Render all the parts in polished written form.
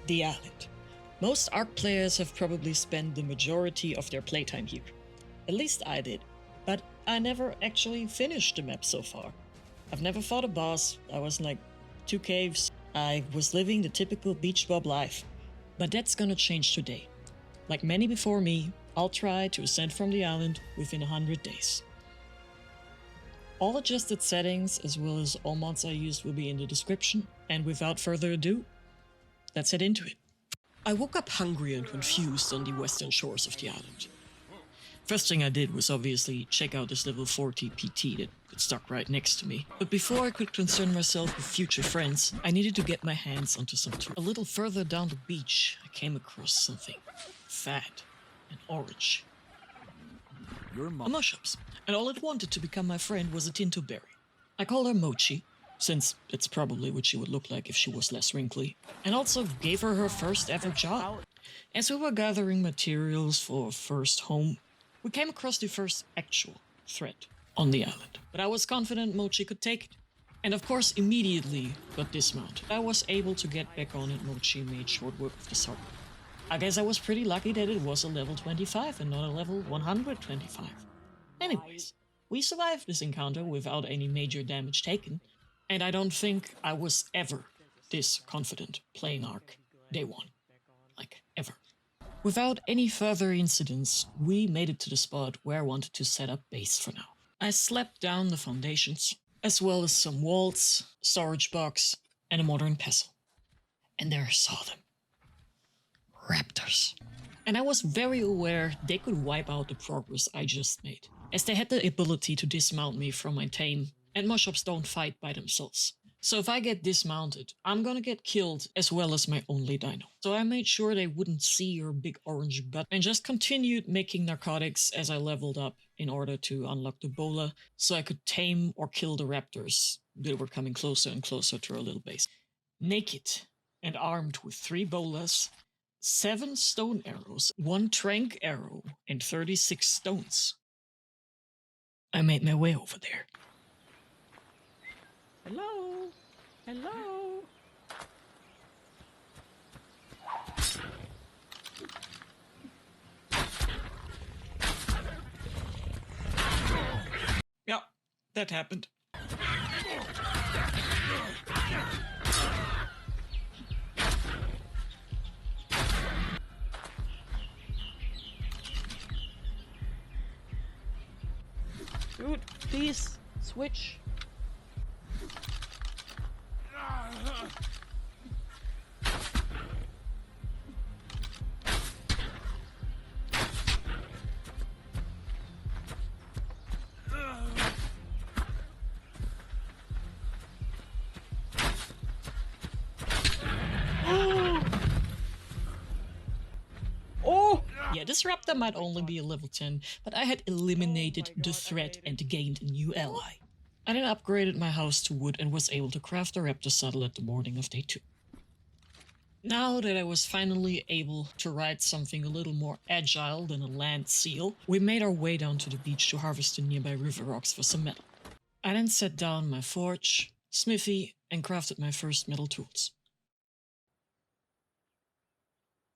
The island. Most ARK players have probably spent the majority of their playtime here. At least I did, but I never actually finished the map so far. I've never fought a boss, I was in like 2 caves, I was living the typical beach bob life. But that's gonna change today. Like many before me, I'll try to ascend from the island within 100 days. All adjusted settings as well as all mods I used will be in the description, and without further ado, let's head into it. I woke up hungry and confused on the western shores of the island. First thing I did was obviously check out this level 40 PT that stuck right next to me. But before I could concern myself with future friends, I needed to get my hands onto some tools. A little further down the beach, I came across something fat and orange. A mushups, and all it wanted to become my friend was a tinto berry. I called her Mochi, since it's probably what she would look like if she was less wrinkly, and also gave her her first ever job. As we were gathering materials for our first home, we came across the first actual threat on the island. But I was confident Mochi could take it, and of course immediately got dismounted. I was able to get back on and Mochi made short work of the circle. I guess I was pretty lucky that it was a level 25 and not a level 125. Anyways, we survived this encounter without any major damage taken, and I don't think I was ever this confident playing ARK day one. Like, ever. Without any further incidents, we made it to the spot where I wanted to set up base for now. I slapped down the foundations, as well as some walls, storage box, and a modern pestle. And there I saw them. Raptors. And I was very aware they could wipe out the progress I just made, as they had the ability to dismount me from my tame, and mushups don't fight by themselves. So if I get dismounted, I'm gonna get killed as well as my only dino. So I made sure they wouldn't see your big orange butt and just continued making narcotics as I leveled up in order to unlock the bola so I could tame or kill the raptors that were coming closer and closer to our little base. Naked and armed with 3 bolas, 7 stone arrows, 1 trank arrow, and 36 stones, I made my way over there. Hello? Hello? Yeah, that happened. Dude, please, switch. Oh! Yeah, this raptor might only be a level 10, but I had eliminated the threat and gained a new ally. I then upgraded my house to wood and was able to craft a raptor saddle at the morning of day 2. Now that I was finally able to ride something a little more agile than a land seal, we made our way down to the beach to harvest the nearby river rocks for some metal. I then set down my forge, smithy, and crafted my first metal tools.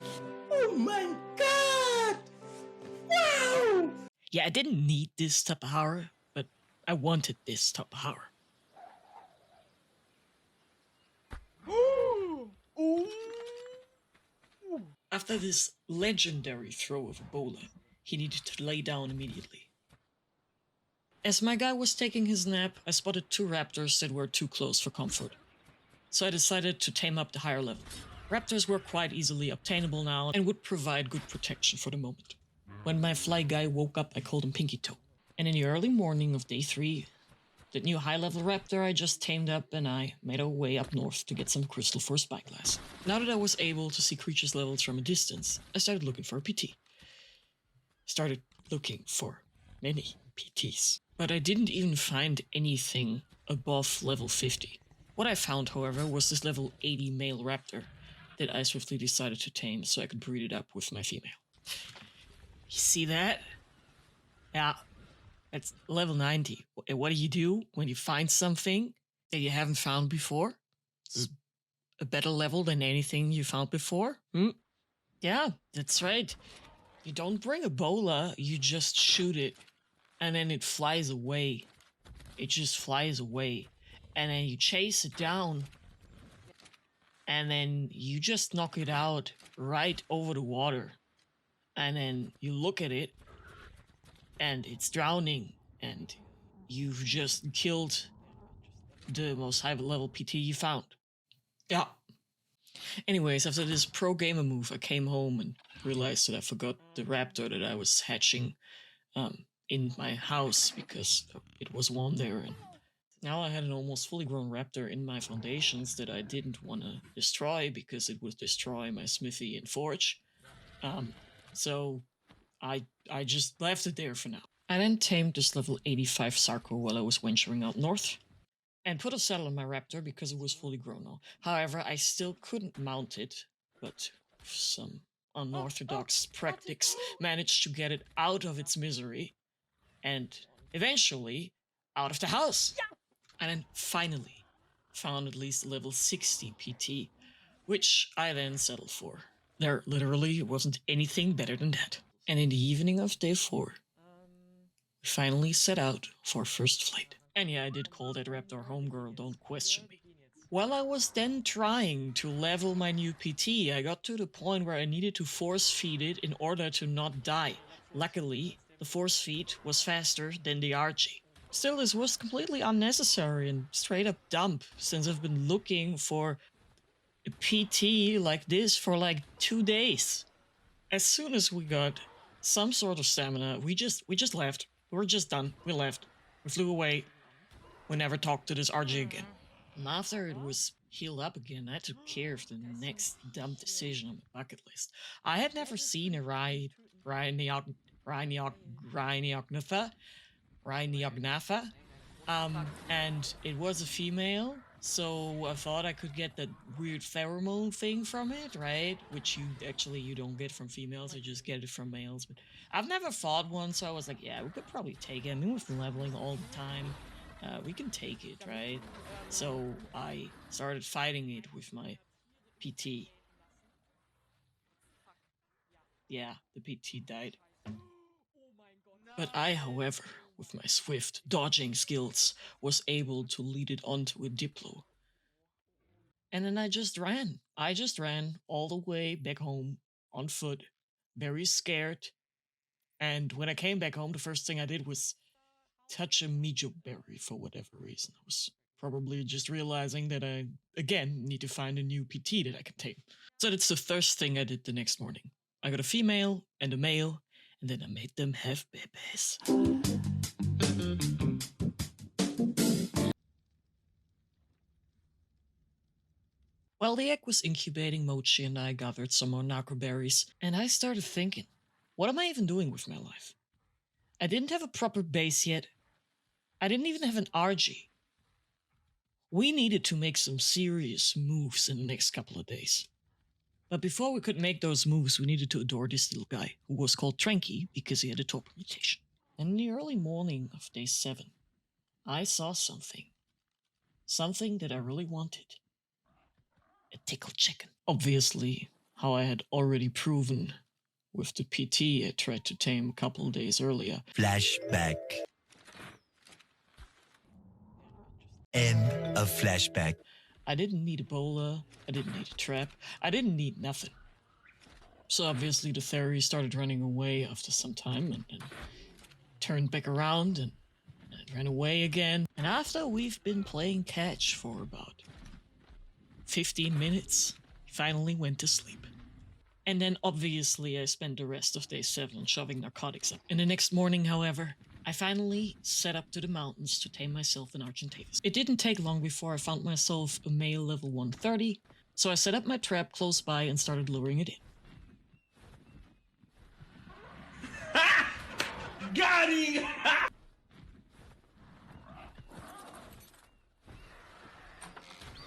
Oh my god! Wow! Yeah, I didn't need this type of power, but I wanted this type of power. Ooh. After this legendary throw of Ebola, he needed to lay down immediately. As my guy was taking his nap, I spotted 2 raptors that were too close for comfort. So I decided to tame up the higher level. Raptors were quite easily obtainable now and would provide good protection for the moment. When my fly guy woke up, I called him Pinky Toe. And in the early morning of day 3, the new high-level raptor I just tamed up and I made our way up north to get some crystal for a spyglass. Now that I was able to see creatures' levels from a distance, I started looking for a PT. Started looking for many PTs. But I didn't even find anything above level 50. What I found, however, was this level 80 male raptor that I swiftly decided to tame so I could breed it up with my female. You see that? Yeah. That's level 90. And what do you do when you find something that you haven't found before? Just A better level than anything you found before? Yeah, that's right. You don't bring a bola, you just shoot it, and then it flies away. It just flies away. And then you chase it down, and then you just knock it out right over the water. And then you look at it, and it's drowning, and you've just killed the most high level PT you found. Yeah. Anyways, after this pro gamer move, I came home and realized that I forgot the raptor that I was hatching in my house because it was one there. And now I had an almost fully grown raptor in my foundations that I didn't want to destroy because it would destroy my smithy and forge. So I just left it there for now. I then tamed this level 85 Sarko while I was venturing out north, and put a saddle on my raptor because it was fully grown now. However, I still couldn't mount it, but some unorthodox practice managed to get it out of its misery, and eventually out of the house. And then finally found at least level 60 PT, which I then settled for. There literally wasn't anything better than that. And in the evening of day 4, we finally set out for first flight. And yeah, I did call that raptor homegirl, don't question me. While I was then trying to level my new PT, I got to the point where I needed to force feed it in order to not die. Luckily, the force feed was faster than the RG. Still, this was completely unnecessary and straight up dumb, since I've been looking for a PT like this for like 2 days. As soon as we got some sort of stamina, we just left. We were just done. We left. We flew away. We never talked to this RG again. And after it was healed up again, I took care of the next dumb decision on my bucket list. I had never seen a Rhiniognafa, and it was a female, so I thought I could get that weird pheromone thing from it, right? Which you don't get from females, you just get it from males. But I've never fought one, so I was like, yeah, we could probably take it. I mean, we've been leveling all the time. We can take it, right? So I started fighting it with my PT. Yeah, the PT died. But I, however, with my swift dodging skills, was able to lead it onto a Diplo. And then I just ran. I just ran all the way back home on foot, very scared. And when I came back home, the first thing I did was touch a Mijo berry for whatever reason. I was probably just realizing that I, again, need to find a new PT that I can tame. So that's the first thing I did the next morning. I got a female and a male, and then I made them have babies. While the egg was incubating, Mochi and I gathered some more narco berries, and I started thinking, what am I even doing with my life? I didn't have a proper base yet. I didn't even have an RG. We needed to make some serious moves in the next couple of days. But before we could make those moves, we needed to adore this little guy, who was called Tranky because he had a torpor mutation. And in the early morning of day 7, I saw something. Something that I really wanted. A tickle chicken. Obviously, how I had already proven with the PT I tried to tame a couple of days earlier. Flashback. End of flashback. I didn't need a bowler, I didn't need a trap, I didn't need nothing. So obviously the fairy started running away after some time and then turned back around and ran away again. And after we've been playing catch for about 15 minutes, he finally went to sleep. And then obviously I spent the rest of day 7 shoving narcotics up. And the next morning, however, I finally set up to the mountains to tame myself an Argentavis. It didn't take long before I found myself a male level 130, so I set up my trap close by and started luring it in. Got him!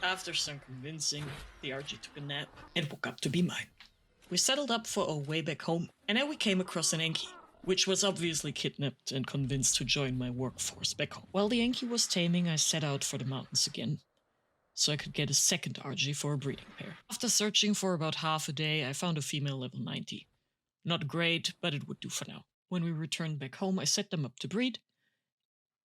After some convincing, the RG took a nap and woke up to be mine. We settled up for our way back home, and then we came across an Enki, which was obviously kidnapped and convinced to join my workforce back home. While the Enki was taming, I set out for the mountains again. so I could get a second RG for a breeding pair. After searching for about half a day, I found a female level 90. Not great, but it would do for now. When we returned back home, I set them up to breed,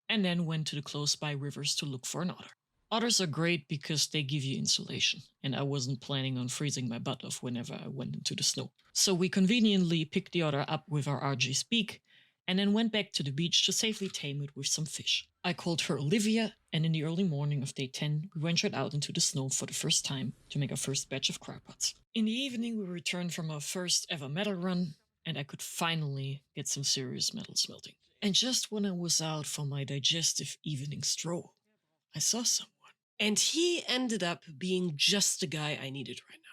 and then went to the close by rivers to look for an otter. Otters are great because they give you insulation, and I wasn't planning on freezing my butt off whenever I went into the snow. So we conveniently picked the otter up with our RG's beak, and then went back to the beach to safely tame it with some fish. I called her Olivia, and in the early morning of day 10, we ventured out into the snow for the first time to make our first batch of crypods. In the evening, we returned from our first ever metal run, and I could finally get some serious metal smelting. And just when I was out for my digestive evening stroll, I saw someone. And he ended up being just the guy I needed right now.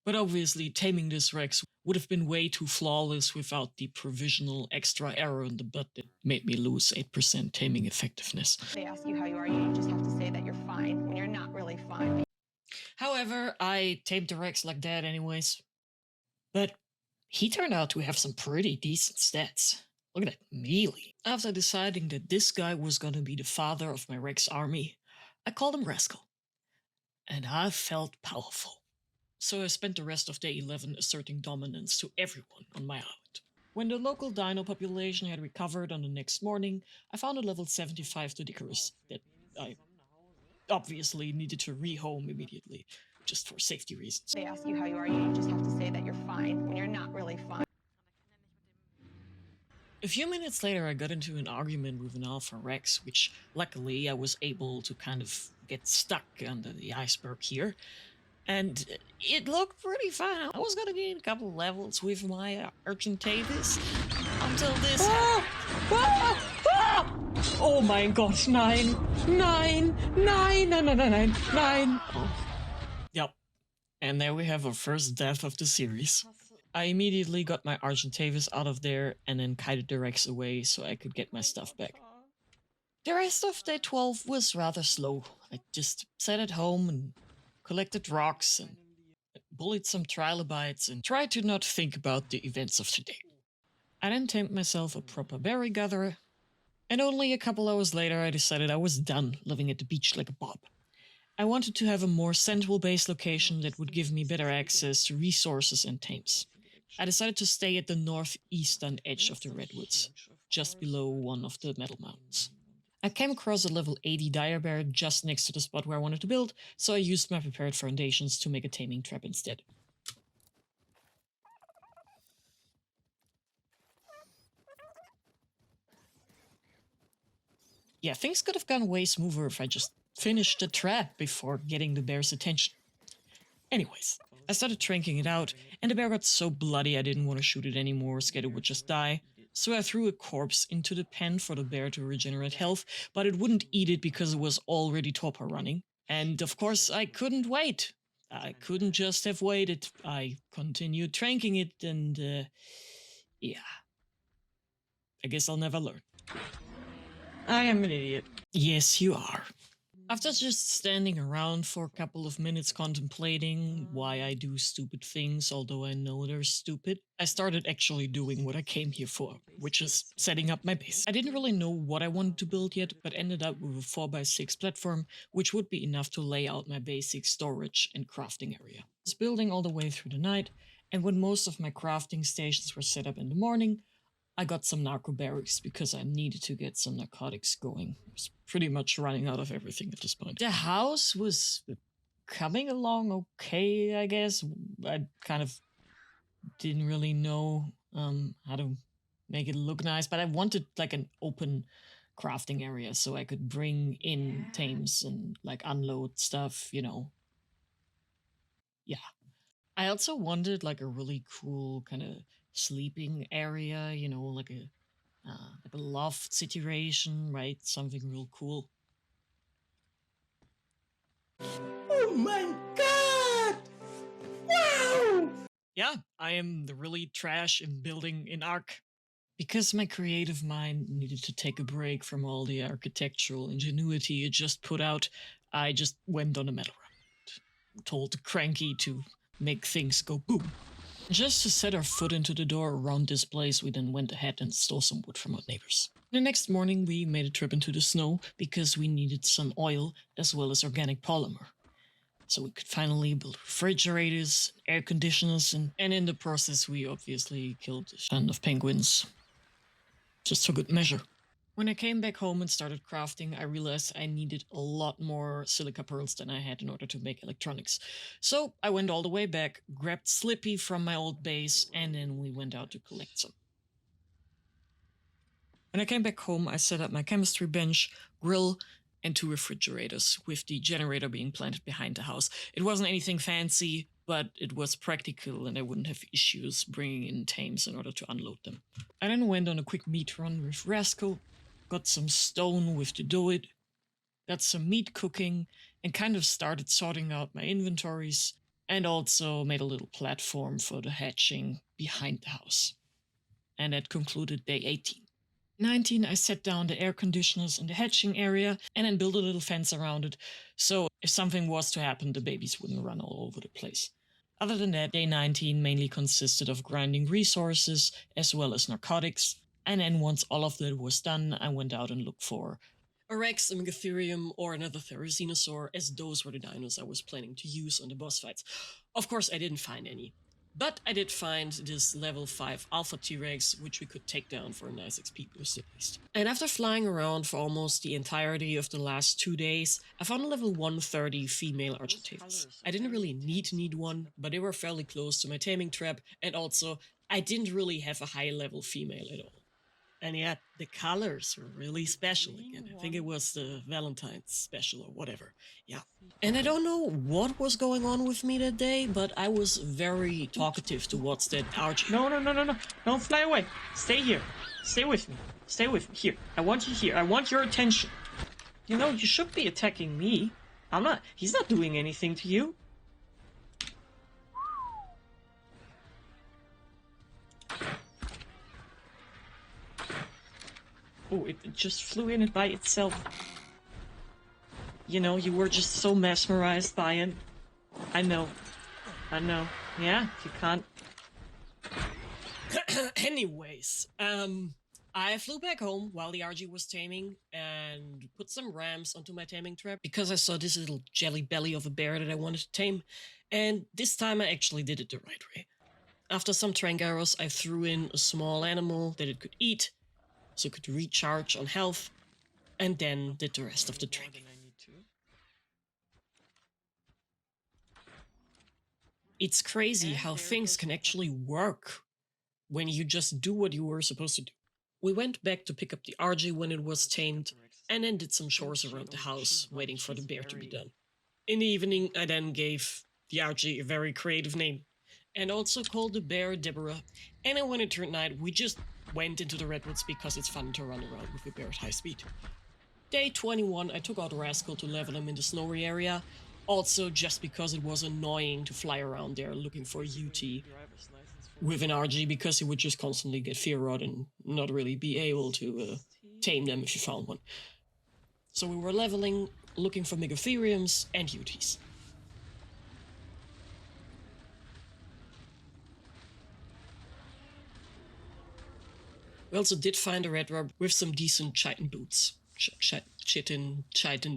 But obviously, taming this Rex would have been way too flawless without the provisional extra arrow in the butt that made me lose 8% taming effectiveness. They ask you how you are, you just have to say that you're fine when you're not really fine. However, I tamed the Rex like that anyways. But he turned out to have some pretty decent stats. Look at that melee. After deciding that this guy was gonna be the father of my Rex army, I called him Rascal. And I felt powerful. So I spent the rest of day 11 asserting dominance to everyone on my island. When the local dino population had recovered on the next morning, I found a level 75 Doedicurus that I obviously needed to rehome immediately, just for safety reasons. They ask you how you are, you just have to say that you're fine when you're not really fine. A few minutes later, I got into an argument with an Alpha Rex, which luckily I was able to kind of get stuck under the iceberg here. And it looked pretty fun. I was gonna gain a couple levels with my Argentavis until this Oh my gosh, 9. Oh. Yep. And there we have our first death of the series. I immediately got my Argentavis out of there and then kited the Rex away so I could get my stuff back. The rest of day 12 was rather slow. I just sat at home and collected rocks and bullied some trilobites and tried to not think about the events of today. I then tamed myself a proper berry gatherer, and only a couple hours later I decided I was done living at the beach like a bob. I wanted to have a more central base location that would give me better access to resources and tames. I decided to stay at the northeastern edge of the redwoods, just below one of the metal mountains. I came across a level 80 dire bear just next to the spot where I wanted to build, so I used my prepared foundations to make a taming trap instead. Yeah, things could have gone way smoother if I just finished the trap before getting the bear's attention. Anyways, I started tranking it out, and the bear got so bloody I didn't want to shoot it anymore, scared it would just die. So I threw a corpse into the pen for the bear to regenerate health, but it wouldn't eat it because it was already torpor running. And of course, I couldn't wait. I couldn't just have waited. I continued tranking it, and yeah. I guess I'll never learn. I am an idiot. Yes, you are. After just standing around for a couple of minutes contemplating why I do stupid things, although I know they're stupid, I started actually doing what I came here for, which is setting up my base. I didn't really know what I wanted to build yet, but ended up with a 4x6 platform, which would be enough to lay out my basic storage and crafting area. I was building all the way through the night, and when most of my crafting stations were set up in the morning, I got some narco berries because I needed to get some narcotics going. I was pretty much running out of everything at this point. The house was coming along okay, I guess. I kind of didn't really know how to make it look nice, but I wanted like an open crafting area so I could bring in tames and like unload stuff, you know. Yeah. I also wanted like a really cool kind of sleeping area, you know, like a loft situation, right? Something real cool. Oh my god! Wow! Yeah, I am the really trash in building in ARK. Because my creative mind needed to take a break from all the architectural ingenuity it just put out, I just went on a metal run. Told Cranky to make things go boom. Just to set our foot into the door around this place, we then went ahead and stole some wood from our neighbors. The next morning, we made a trip into the snow because we needed some oil as well as organic polymer. So we could finally build refrigerators, air conditioners, and in the process, we obviously killed a ton of penguins. Just for good measure. When I came back home and started crafting, I realized I needed a lot more silica pearls than I had in order to make electronics. So I went all the way back, grabbed Slippy from my old base, and then we went out to collect some. When I came back home, I set up my chemistry bench, grill, and 2 refrigerators, with the generator being planted behind the house. It wasn't anything fancy, but it was practical and I wouldn't have issues bringing in tames in order to unload them. I then went on a quick meat run with Rascal, got some stone with the do it, got some meat cooking, and kind of started sorting out my inventories, and also made a little platform for the hatching behind the house. And that concluded day 18. 19, I set down the air conditioners in the hatching area and then built a little fence around it, so if something was to happen, the babies wouldn't run all over the place. Other than that, day 19 mainly consisted of grinding resources as well as narcotics, and then once all of that was done, I went out and looked for A Rex, a Megatherium, or another Therizinosaur, as those were the dinos I was planning to use on the boss fights. Of course, I didn't find any. But I did find this level 5 Alpha T-Rex, which we could take down for a nice XP boost at least. And after flying around for almost the entirety of the last 2 days, I found a level 130 female Argentavis. I didn't really need one, but they were fairly close to my taming trap, and also, I didn't really have a high level female at all. And yet, the colors were really special again. I think it was the Valentine's special or whatever. Yeah. And I don't know what was going on with me that day, but I was very talkative towards that RG. No. Don't fly away. Stay here. Stay with me. Stay with me. Here. I want you here. I want your attention. You know, you should be attacking me. He's not doing anything to you. Oh, it just flew in by itself. You know, you were just so mesmerized by it. I know. Yeah, you can't. Anyways, I flew back home while the RG was taming and put some rams onto my taming trap because I saw this little jelly belly of a bear that I wanted to tame, and this time I actually did it the right way. After some trank arrows, I threw in a small animal that it could eat, so it could recharge on health, and then did the rest of the tranking. It's crazy how things can actually work when you just do what you were supposed to do. We went back to pick up the RG when it was tamed, and then did some chores around the house, waiting for the bear to be done. In the evening, I then gave the RG a very creative name, and also called the bear Deborah, and then when it turned night, we just went into the redwoods because it's fun to run around with a bear at high speed. Day 21, I took out Rascal to level him in the snowy area, also just because it was annoying to fly around there looking for a UT with an RG because he would just constantly get fear rod and not really be able to tame them if you found one. So we were leveling, looking for Megatheriums and UTs. We also did find a red rub with some decent chitin boots. Chitin,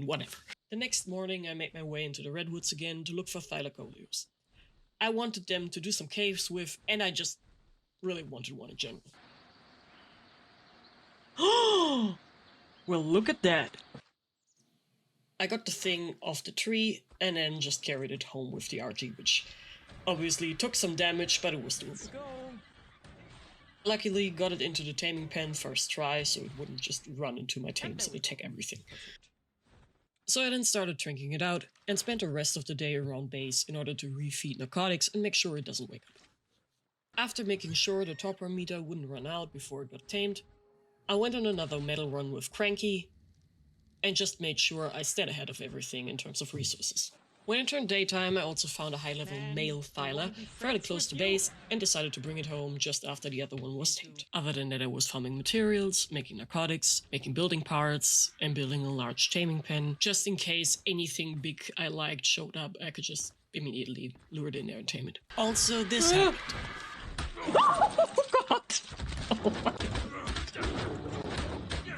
whatever. The next morning, I made my way into the redwoods again to look for Thylacoleus. I wanted them to do some caves with, and I just really wanted one in general. Oh! Well, look at that. I got the thing off the tree, and then just carried it home with the RG, which obviously took some damage, but it was doable. Luckily, got it into the taming pen first try, so it wouldn't just run into my tames and attack everything. So I then started drinking it out, and spent the rest of the day around base in order to refeed narcotics and make sure it doesn't wake up. After making sure the topper meter wouldn't run out before it got tamed, I went on another metal run with Cranky, and just made sure I stayed ahead of everything in terms of resources. When it turned daytime, I also found a high-level male Thyla fairly close to base and decided to bring it home just after the other one was tamed. Other than that, I was farming materials, making narcotics, making building parts, and building a large taming pen, just in case anything big I liked showed up, I could just immediately lure it in there and tame it. Also, this happened. Oh god! Oh my.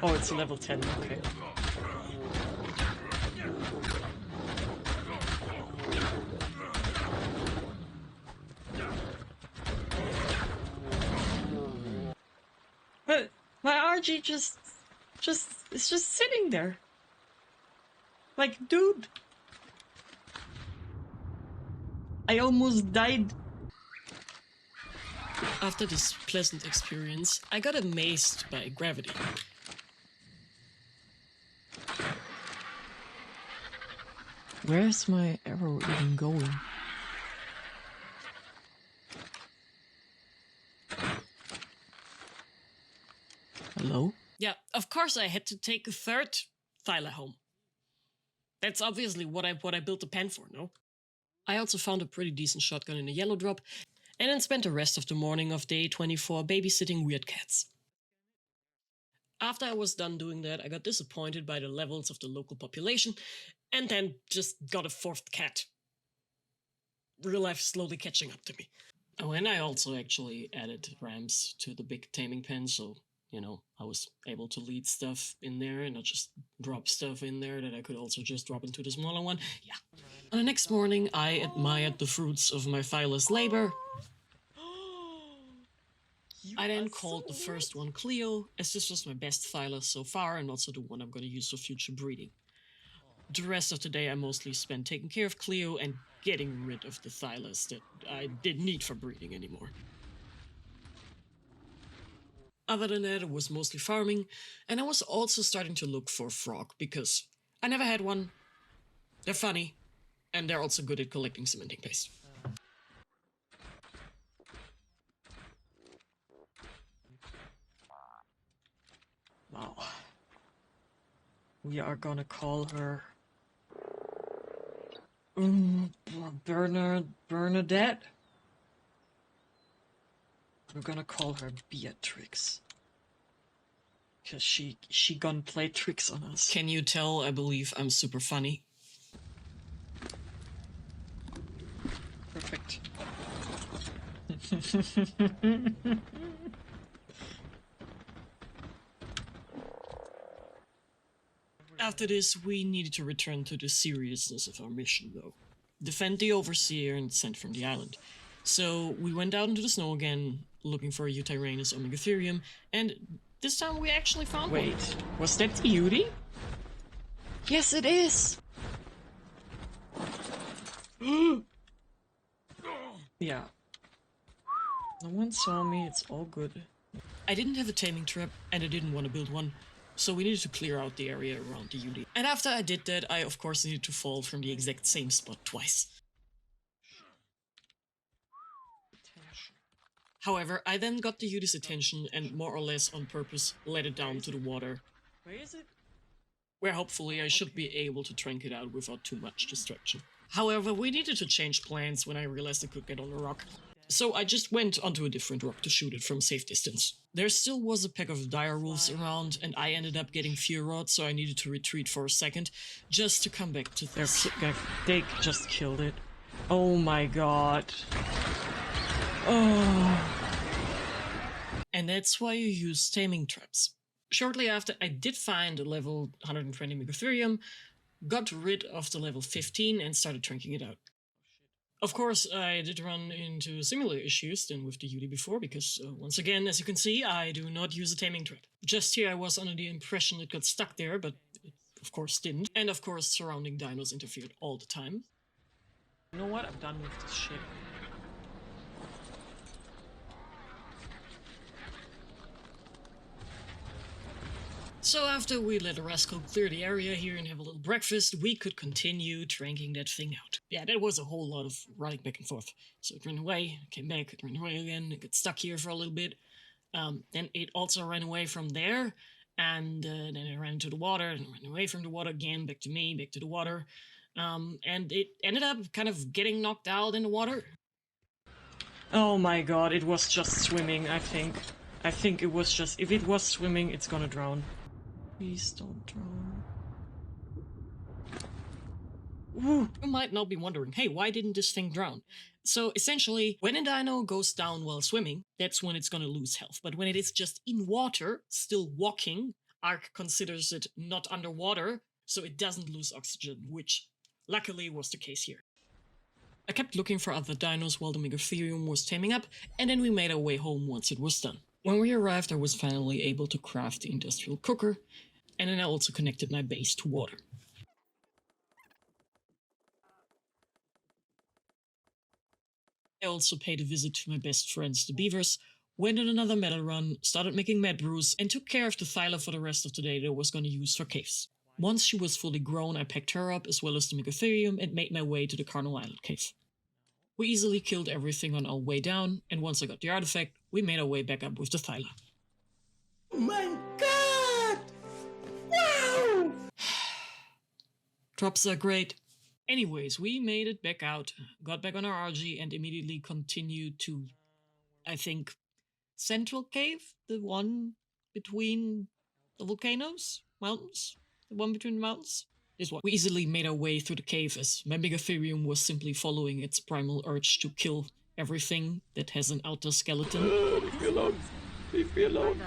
Oh, it's level 10, okay. But my RG it's just sitting there. Like, dude. I almost died. After this pleasant experience, I got amazed by gravity. Where's my arrow even going? Hello? Yeah, of course I had to take a third Thyla home. That's obviously what I built the pen for, no? I also found a pretty decent shotgun in a yellow drop, and then spent the rest of the morning of day 24 babysitting weird cats. After I was done doing that, I got disappointed by the levels of the local population, and then just got a fourth cat. Real life slowly catching up to me. Oh, and I also actually added rams to the big taming pen, so, you know, I was able to lead stuff in there and not just drop stuff in there that I could also just drop into the smaller one. Yeah. On the next morning, I admired the fruits of my Thyla's labor. I then called the first one Cleo, as this was my best Thyla so far and also the one I'm going to use for future breeding. The rest of the day I mostly spent taking care of Cleo and getting rid of the Thylas that I didn't need for breeding anymore. Other than that, it was mostly farming, and I was also starting to look for frog, because I never had one. They're funny, and they're also good at collecting cementing paste. Wow. We are gonna call her... Bernadette? We're gonna call her Beatrix. Cause she gonna play tricks on us. Can you tell I believe I'm super funny? Perfect. After this, we needed to return to the seriousness of our mission, though. Defend the Overseer and sent from the island. So we went out into the snow again, looking for a Eutyrannus Omegatherium, and this time we actually found one. Wait, was that the Yuri? Yes, it is! Yeah. No one saw me, it's all good. I didn't have a taming trap, and I didn't want to build one, so we needed to clear out the area around the Yuri. And after I did that, I of course needed to fall from the exact same spot twice. However, I then got the Yuri's attention and more or less on purpose let it down to the water, Where is it? where hopefully I should be able to trank it out without too much destruction. However, we needed to change plans when I realized I could get on a rock. So I just went onto a different rock to shoot it from safe distance. There still was a pack of dire wolves around, and I ended up getting fear rot, so I needed to retreat for a second, just to come back to this. They just killed it. Oh my god. Oh. And that's why you use taming traps. Shortly after, I did find a level 120 Megatherium, got rid of the level 15 and started tranking it out. Of course, I did run into similar issues than with the Yuri before, because once again, as you can see, I do not use a taming trap. Just here I was under the impression it got stuck there, but it of course didn't. And of course, surrounding dinos interfered all the time. You know what? I'm done with this shit. So after we let the rascal clear the area here and have a little breakfast, we could continue tranking that thing out. Yeah, that was a whole lot of running back and forth. So it ran away, came back, it ran away again, it got stuck here for a little bit. Then it also ran away from there, and then it ran into the water, and ran away from the water again, back to me, back to the water. And it ended up kind of getting knocked out in the water. Oh my god, it was just swimming, I think. I think it was just... If it was swimming, it's gonna drown. Please don't drown. Ooh. You might now be wondering, hey, why didn't this thing drown? So essentially, when a dino goes down while swimming, that's when it's gonna lose health. But when it is just in water, still walking, ARK considers it not underwater, so it doesn't lose oxygen, which luckily was the case here. I kept looking for other dinos while the Megatherium was taming up, and then we made our way home once it was done. When we arrived, I was finally able to craft the industrial cooker, and then I also connected my base to water. I also paid a visit to my best friends, the beavers, went on another metal run, started making mad brews, and took care of the thyla for the rest of the day that I was going to use for caves. Once she was fully grown, I packed her up as well as the Megatherium and made my way to the Carnal Island cave. We easily killed everything on our way down, and once I got the artifact, we made our way back up with the thyla. Oh my god! Wow! Drops are great. Anyways, we made it back out, got back on our RG, and immediately continued to, I think, Central Cave? The one between the volcanoes? Mountains? The one between the mountains? This one. We easily made our way through the cave as my Megatherium was simply following its primal urge to kill everything that has an outer skeleton. Leave me alone. Leave me alone.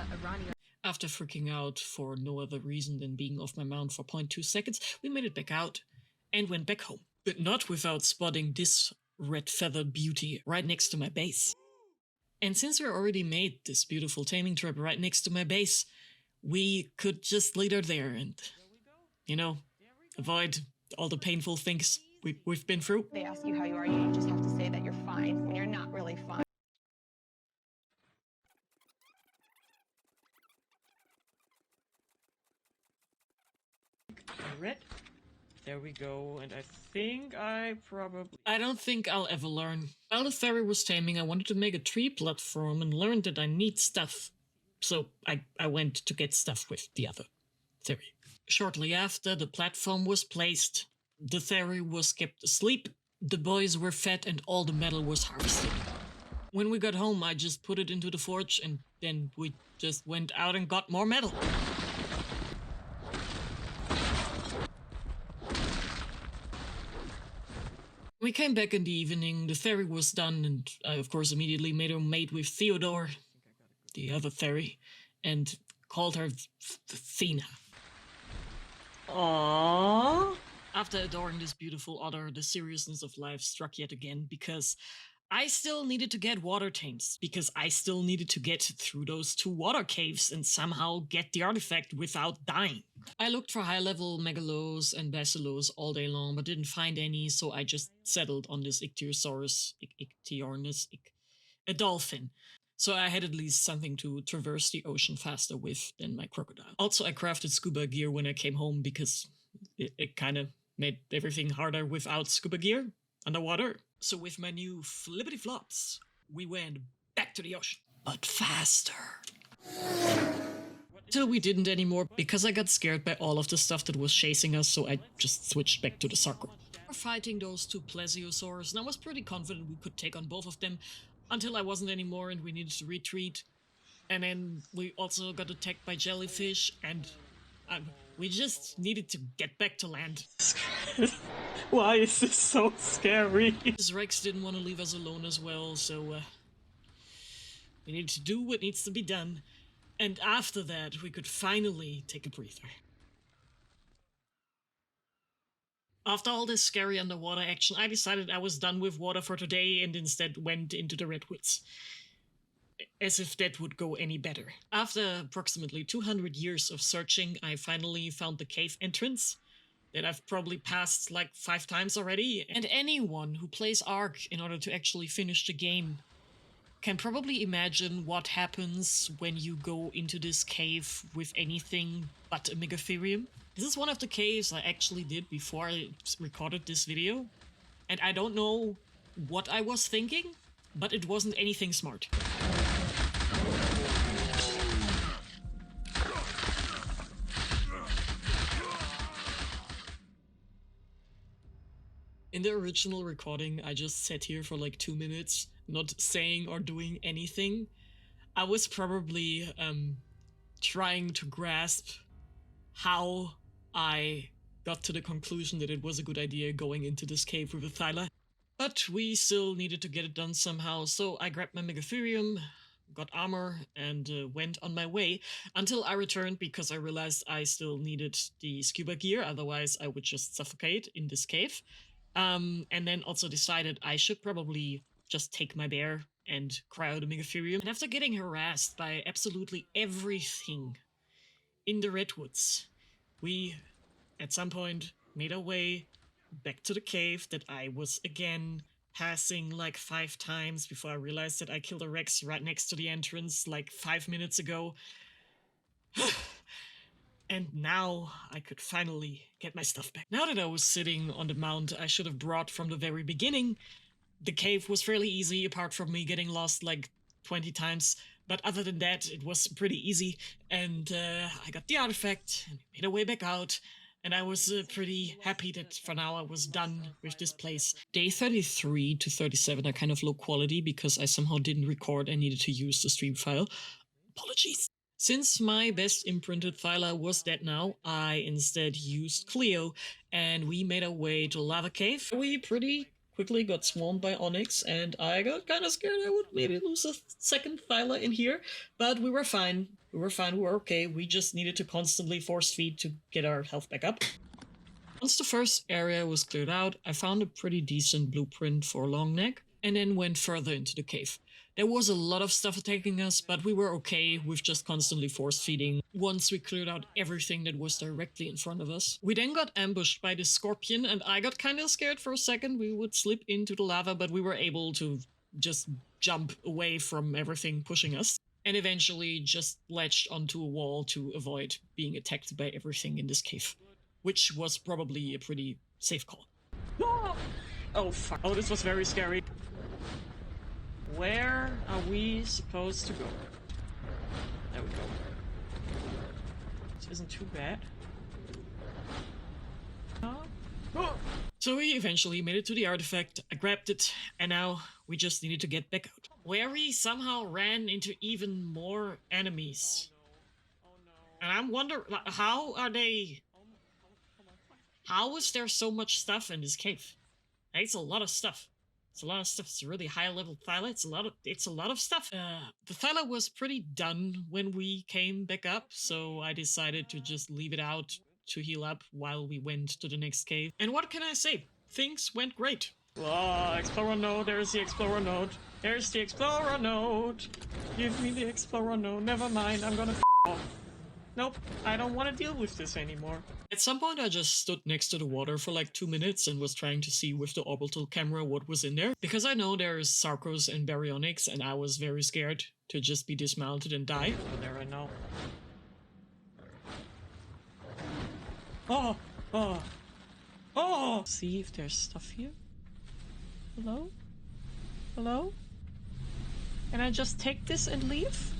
After freaking out for no other reason than being off my mount for 0.2 seconds, we made it back out and went back home. But not without spotting this red feathered beauty right next to my base. And since we already made this beautiful taming trap right next to my base, we could just lead her there and, you know, avoid all the painful things we've been through. They ask you how you are, you just have to say that you're fine when you're not really fine. Red. There we go, and I think I don't think I'll ever learn. While the ferry was taming, I wanted to make a tree platform and learned that I need stuff. So I went to get stuff with the other theory. Shortly after, the platform was placed, the theory was kept asleep, the boys were fed, and all the metal was harvested. When we got home, I just put it into the forge, and then we just went out and got more metal. We came back in the evening, the ferry was done, and I of course immediately made her mate with Theodore, the other theory, and called her Thena. Aww. After adoring this beautiful otter, the seriousness of life struck yet again, because I still needed to get water tames, because I still needed to get through those 2 water caves and somehow get the artifact without dying. I looked for high-level megalos and basilos all day long, but didn't find any, so I just settled on this Ichthyosaurus, a dolphin. So I had at least something to traverse the ocean faster with than my crocodile. Also, I crafted scuba gear when I came home, because it kind of made everything harder without scuba gear underwater. So with my new flippity flops, we went back to the ocean. But faster. Till we didn't anymore, because I got scared by all of the stuff that was chasing us, so I just switched back to the Sarco. We were fighting those 2 plesiosaurs, and I was pretty confident we could take on both of them, until I wasn't anymore and we needed to retreat. And then we also got attacked by jellyfish, and we just needed to get back to land. Why is this so scary? This Rex didn't want to leave us alone as well, so we needed to do what needs to be done. And after that, we could finally take a breather. After all this scary underwater action, I decided I was done with water for today and instead went into the Redwoods. As if that would go any better. After approximately 200 years of searching, I finally found the cave entrance that I've probably passed like 5 times already. And anyone who plays ARK in order to actually finish the game can probably imagine what happens when you go into this cave with anything but a Megatherium. This is one of the caves I actually did before I recorded this video, and I don't know what I was thinking, but it wasn't anything smart. In the original recording, I just sat here for like 2 minutes, not saying or doing anything. I was probably trying to grasp how I got to the conclusion that it was a good idea going into this cave with a Thyla. But we still needed to get it done somehow, so I grabbed my Megatherium, got armor, and went on my way until I returned because I realized I still needed the scuba gear, otherwise I would just suffocate in this cave. And then also decided I should probably just take my bear and cryo the Megatherium. And after getting harassed by absolutely everything in the Redwoods, we, at some point, made our way back to the cave that I was again passing like 5 times before I realized that I killed a Rex right next to the entrance like 5 minutes ago. And now I could finally get my stuff back. Now that I was sitting on the mount I should have brought from the very beginning, the cave was fairly easy apart from me getting lost like 20 times. But other than that, it was pretty easy, and I got the artifact and made our way back out. And I was pretty happy that for now I was done with this place. Day 33 to 37 are kind of low quality because I somehow didn't record and needed to use the stream file. Apologies. Since my best imprinted Thyla was dead now, I instead used Cleo, and we made our way to Lava Cave. We pretty quickly got swarmed by Onyx, and I got kind of scared I would maybe lose a second Thyla in here, but we were fine. We were okay. We just needed to constantly force feed to get our health back up. Once the first area was cleared out, I found a pretty decent blueprint for Longneck, and then went further into the cave. There was a lot of stuff attacking us, but we were okay with just constantly force feeding once we cleared out everything that was directly in front of us. We then got ambushed by this scorpion, and I got kind of scared for a second we would slip into the lava, but we were able to just jump away from everything pushing us, and eventually just latched onto a wall to avoid being attacked by everything in this cave, which was probably a pretty safe call. Oh, fuck. Oh, this was very scary. Where are we supposed to go? There we go. This isn't too bad. Oh. So we eventually made it to the artifact, I grabbed it, and now we just needed to get back out. Where we somehow ran into even more enemies. And I'm wondering, how are they... How is there so much stuff in this cave? It's a lot of stuff. It's a lot of stuff. It's a really high level Thyla. It's a lot of stuff. The Thyla was pretty done when we came back up, so I decided to just leave it out to heal up while we went to the next cave. And what can I say? Things went great. Oh, Explorer node. There's the Explorer node. There's the Explorer node. Give me the Explorer node. Never mind. I'm gonna off. Nope, I don't want to deal with this anymore. At some point I just stood next to the water for like 2 minutes and was trying to see with the orbital camera what was in there. Because I know there's Sarcos and Baryonyx, and I was very scared to just be dismounted and die. Oh, there I know. Oh! Oh! Oh! See if there's stuff here. Hello? Hello? Can I just take this and leave?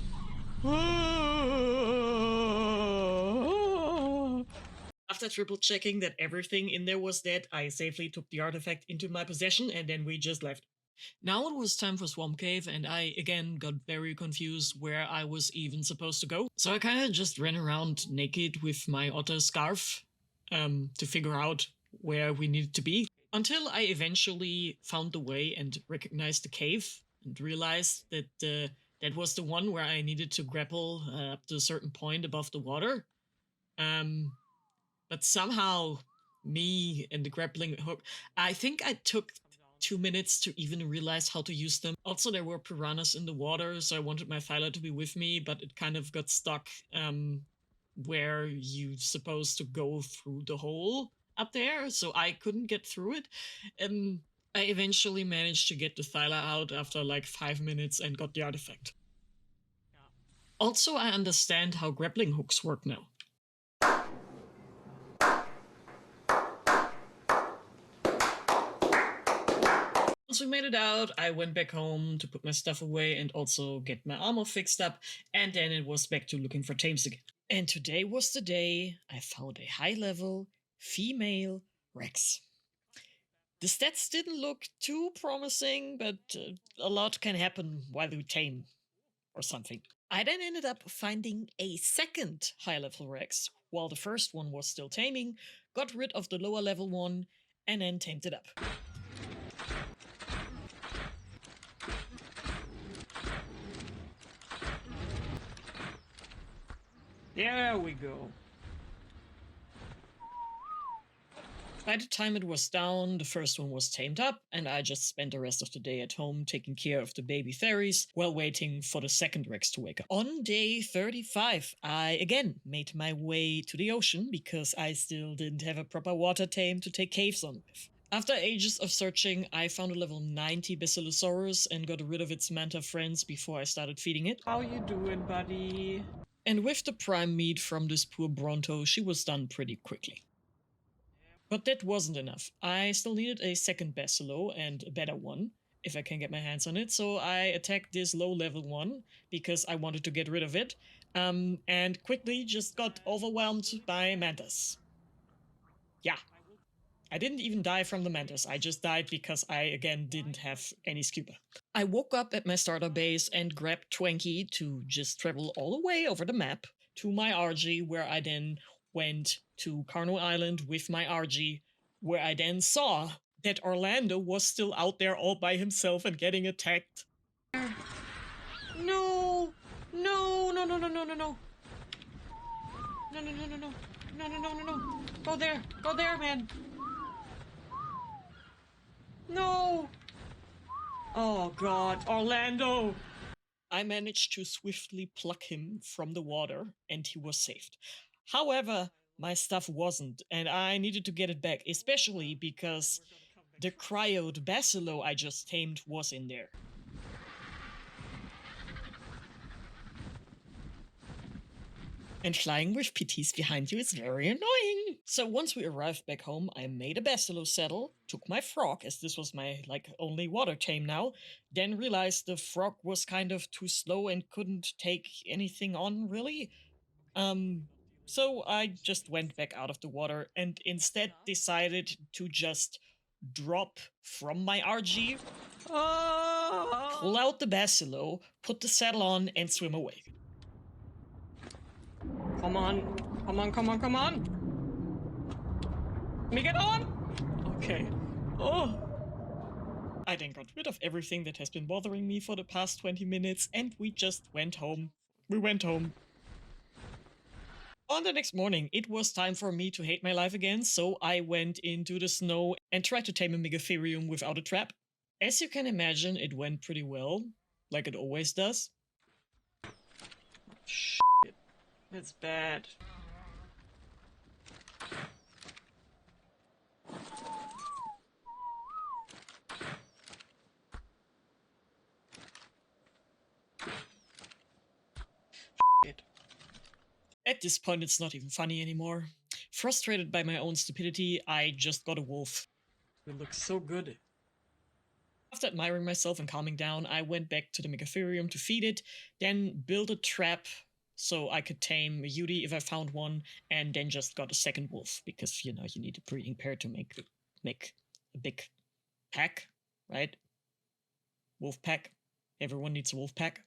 After triple checking that everything in there was dead, I safely took the artifact into my possession, and then we just left. Now it was time for Swamp Cave, and I again got very confused where I was even supposed to go. So I kinda just ran around naked with my otter scarf to figure out where we needed to be, until I eventually found the way and recognized the cave, and realized that that was the one where I needed to grapple up to a certain point above the water. But somehow, me and the grappling hook, I think I took 2 minutes to even realize how to use them. Also, there were piranhas in the water, so I wanted my Thyla to be with me, but it kind of got stuck where you're supposed to go through the hole up there, so I couldn't get through it. I eventually managed to get the Thyla out after like 5 minutes and got the artifact. Also, I understand how grappling hooks work now. Once we made it out, I went back home to put my stuff away and also get my armor fixed up, and then it was back to looking for tames again. And today was the day I found a high-level female Rex. The stats didn't look too promising, but a lot can happen while you tame or something. I then ended up finding a second high-level Rex, while the first one was still taming, got rid of the lower level one, and then tamed it up. There we go. By the time it was down, the first one was tamed up, and I just spent the rest of the day at home taking care of the baby fairies while waiting for the second Rex to wake up. On day 35, I again made my way to the ocean because I still didn't have a proper water tame to take caves on with. After ages of searching, I found a level 90 Basilosaurus and got rid of its manta friends before I started feeding it. How you doing, buddy? And with the prime meat from this poor Bronto, she was done pretty quickly. But that wasn't enough. I still needed a second Basilo and a better one, if I can get my hands on it, so I attacked this low-level one, because I wanted to get rid of it, and quickly just got overwhelmed by mantas. Yeah. I didn't even die from the mantas, I just died because I, again, didn't have any scuba. I woke up at my starter base and grabbed Twanky to just travel all the way over the map to my RG, where I then went to Carno Island with my RG, where I then saw that Orlando was still out there all by himself and getting attacked. No! No, no, no, no, no, no, no. No, no, no, no, no. No, no, no, no, no. Go there, man. No! Oh god, Orlando! I managed to swiftly pluck him from the water, and he was saved. However, my stuff wasn't, and I needed to get it back, especially because the cryoed Basilo I just tamed was in there. And flying with PTs behind you is very annoying. So once we arrived back home, I made a Basilo saddle, took my frog, as this was my only water tame now, then realized the frog was kind of too slow and couldn't take anything on, really. So I just went back out of the water and instead decided to just drop from my RG, pull out the Basilo, put the saddle on, and swim away. Come on. Come on, come on, come on. Let me get on. Okay. Oh. I then got rid of everything that has been bothering me for the past 20 minutes and we just went home. We went home. On the next morning, it was time for me to hate my life again, so I went into the snow and tried to tame a Megatherium without a trap. As you can imagine, it went pretty well, like it always does. Shit. That's bad. Shit. At this point, it's not even funny anymore. Frustrated by my own stupidity, I just got a wolf. It looks so good. After admiring myself and calming down, I went back to the Megatherium to feed it, then built a trap so I could tame a Yudi if I found one, and then just got a second wolf, because, you know, you need a breeding pair to make a big pack, right? Wolf pack. Everyone needs a wolf pack.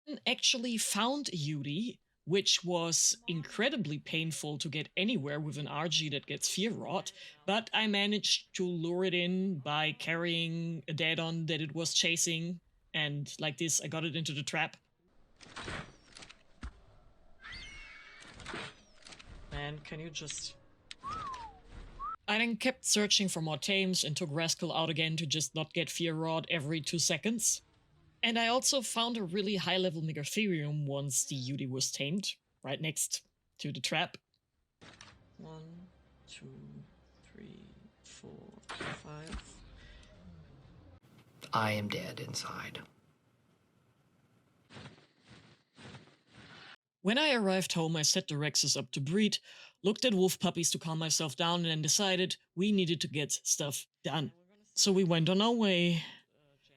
And actually found a Yudi, which was incredibly painful to get anywhere with an RG that gets fear rot, but I managed to lure it in by carrying a dead-on that it was chasing, and like this, I got it into the trap. Man, can you just... I then kept searching for more tames and took Rascal out again to just not get fear rot every 2 seconds. And I also found a really high-level Megatherium once the Yudi was tamed, right next to the trap. 1, 2, 3, 4, 5. I am dead inside. When I arrived home, I set the Rexes up to breed, looked at wolf puppies to calm myself down, and then decided we needed to get stuff done. So we went on our way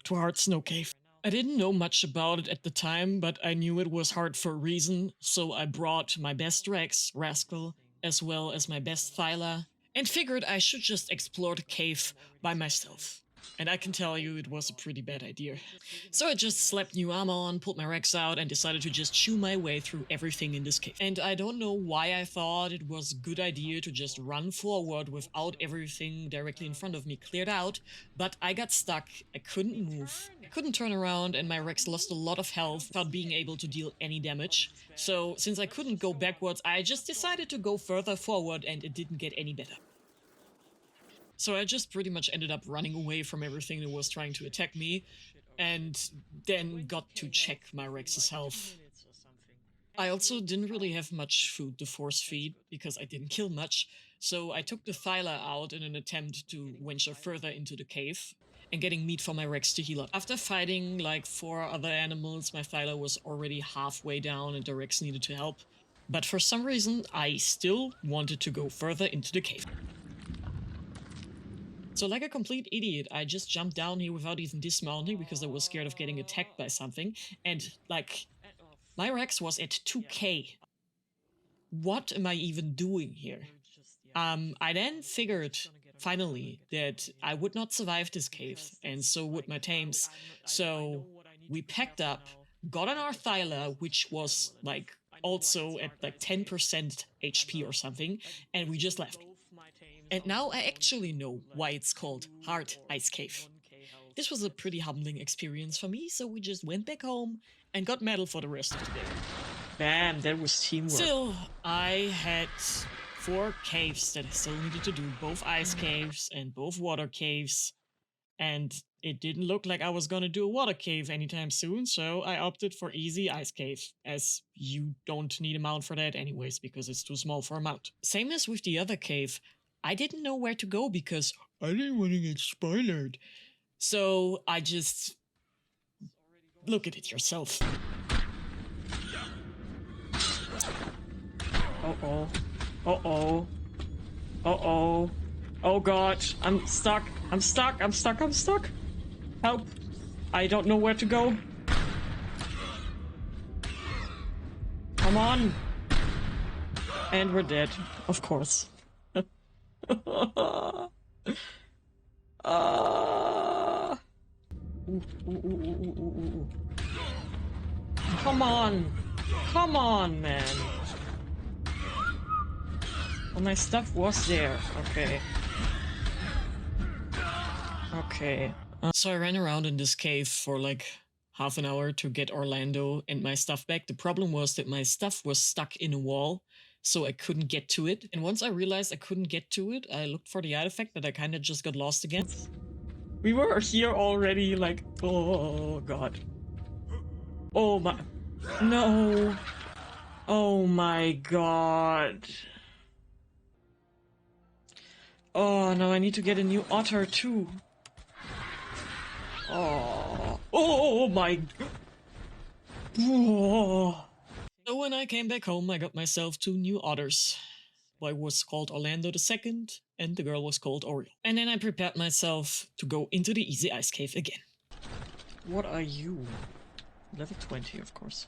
to Hard Snow Cave. I didn't know much about it at the time, but I knew it was hard for a reason, so I brought my best Rex, Rascal, as well as my best Thyla, and figured I should just explore the cave by myself. And I can tell you it was a pretty bad idea. So I just slapped new armor on, pulled my Rex out, and decided to just chew my way through everything in this cave. And I don't know why I thought it was a good idea to just run forward without everything directly in front of me cleared out, but I got stuck, I couldn't move, I couldn't turn around, and my Rex lost a lot of health without being able to deal any damage. So since I couldn't go backwards, I just decided to go further forward, and it didn't get any better. So I just pretty much ended up running away from everything that was trying to attack me, and then got to check my Rex's health. I also didn't really have much food to force feed, because I didn't kill much, so I took the Thyla out in an attempt to venture further into the cave, and getting meat for my Rex to heal up. After fighting like 4 other animals, my Thyla was already halfway down and the Rex needed to help, but for some reason I still wanted to go further into the cave. So like a complete idiot, I just jumped down here without even dismounting because I was scared of getting attacked by something. And like, my Rex was at 2k. What am I even doing here? I then figured, finally, that I would not survive this cave, and so would my tames. So we packed up, got on our Thyla, which was like also at like 10% HP or something, and we just left. And now I actually know why it's called Hard Ice Cave. This was a pretty humbling experience for me, so we just went back home and got medal for the rest of the day. Bam, that was teamwork. Still, I had 4 caves that I still needed to do, both ice caves and both water caves, and it didn't look like I was gonna do a water cave anytime soon, so I opted for easy ice cave, as you don't need a mount for that anyways, because it's too small for a mount. Same as with the other cave, I didn't know where to go because I didn't want to get spoiled. So I just... look at it yourself. Uh-oh. Uh-oh. Uh-oh. Oh god. I'm stuck. I'm stuck. I'm stuck. I'm stuck. Help. I don't know where to go. Come on. And we're dead. Of course. Ooh, ooh, ooh, ooh, ooh, ooh. Come on! Come on, man! Well, my stuff was there. Okay. Okay. So I ran around in this cave for like half an hour to get Orlando and my stuff back. The problem was that my stuff was stuck in a wall, so I couldn't get to it. And once I realized I couldn't get to it, I looked for the artifact, but I kind of just got lost again. We were here already, like, oh god. Oh my... No. Oh my god. Oh, now I need to get a new otter too. Oh. Oh my... Oh. So when I came back home, I got myself 2 new otters. Boy was called Orlando II, and the girl was called Oriole. And then I prepared myself to go into the easy ice cave again. What are you? Level 20, of course.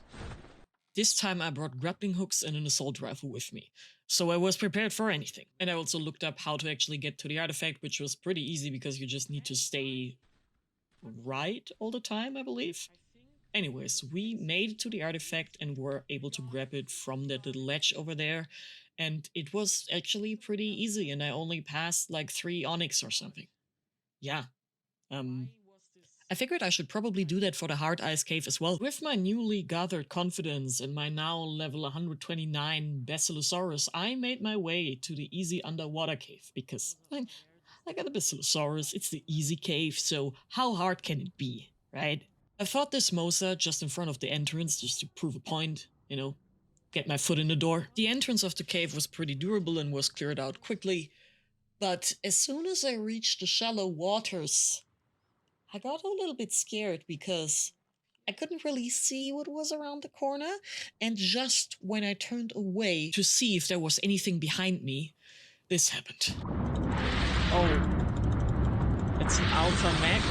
This time I brought grappling hooks and an assault rifle with me, so I was prepared for anything. And I also looked up how to actually get to the artifact, which was pretty easy because you just need to stay right all the time, I believe. Anyways, we made it to the artifact and were able to grab it from that little ledge over there, and it was actually pretty easy, and I only passed like 3 onyx or something. Yeah. I figured I should probably do that for the hard ice cave as well. With my newly gathered confidence and my now level 129 Basilosaurus, I made my way to the easy underwater cave, because I got a Basilosaurus, it's the easy cave, so how hard can it be, right? I fought this Mosa just in front of the entrance just to prove a point, you know, get my foot in the door. The entrance of the cave was pretty durable and was cleared out quickly, but as soon as I reached the shallow waters, I got a little bit scared because I couldn't really see what was around the corner, and just when I turned away to see if there was anything behind me, this happened. Oh. It's an alpha mech?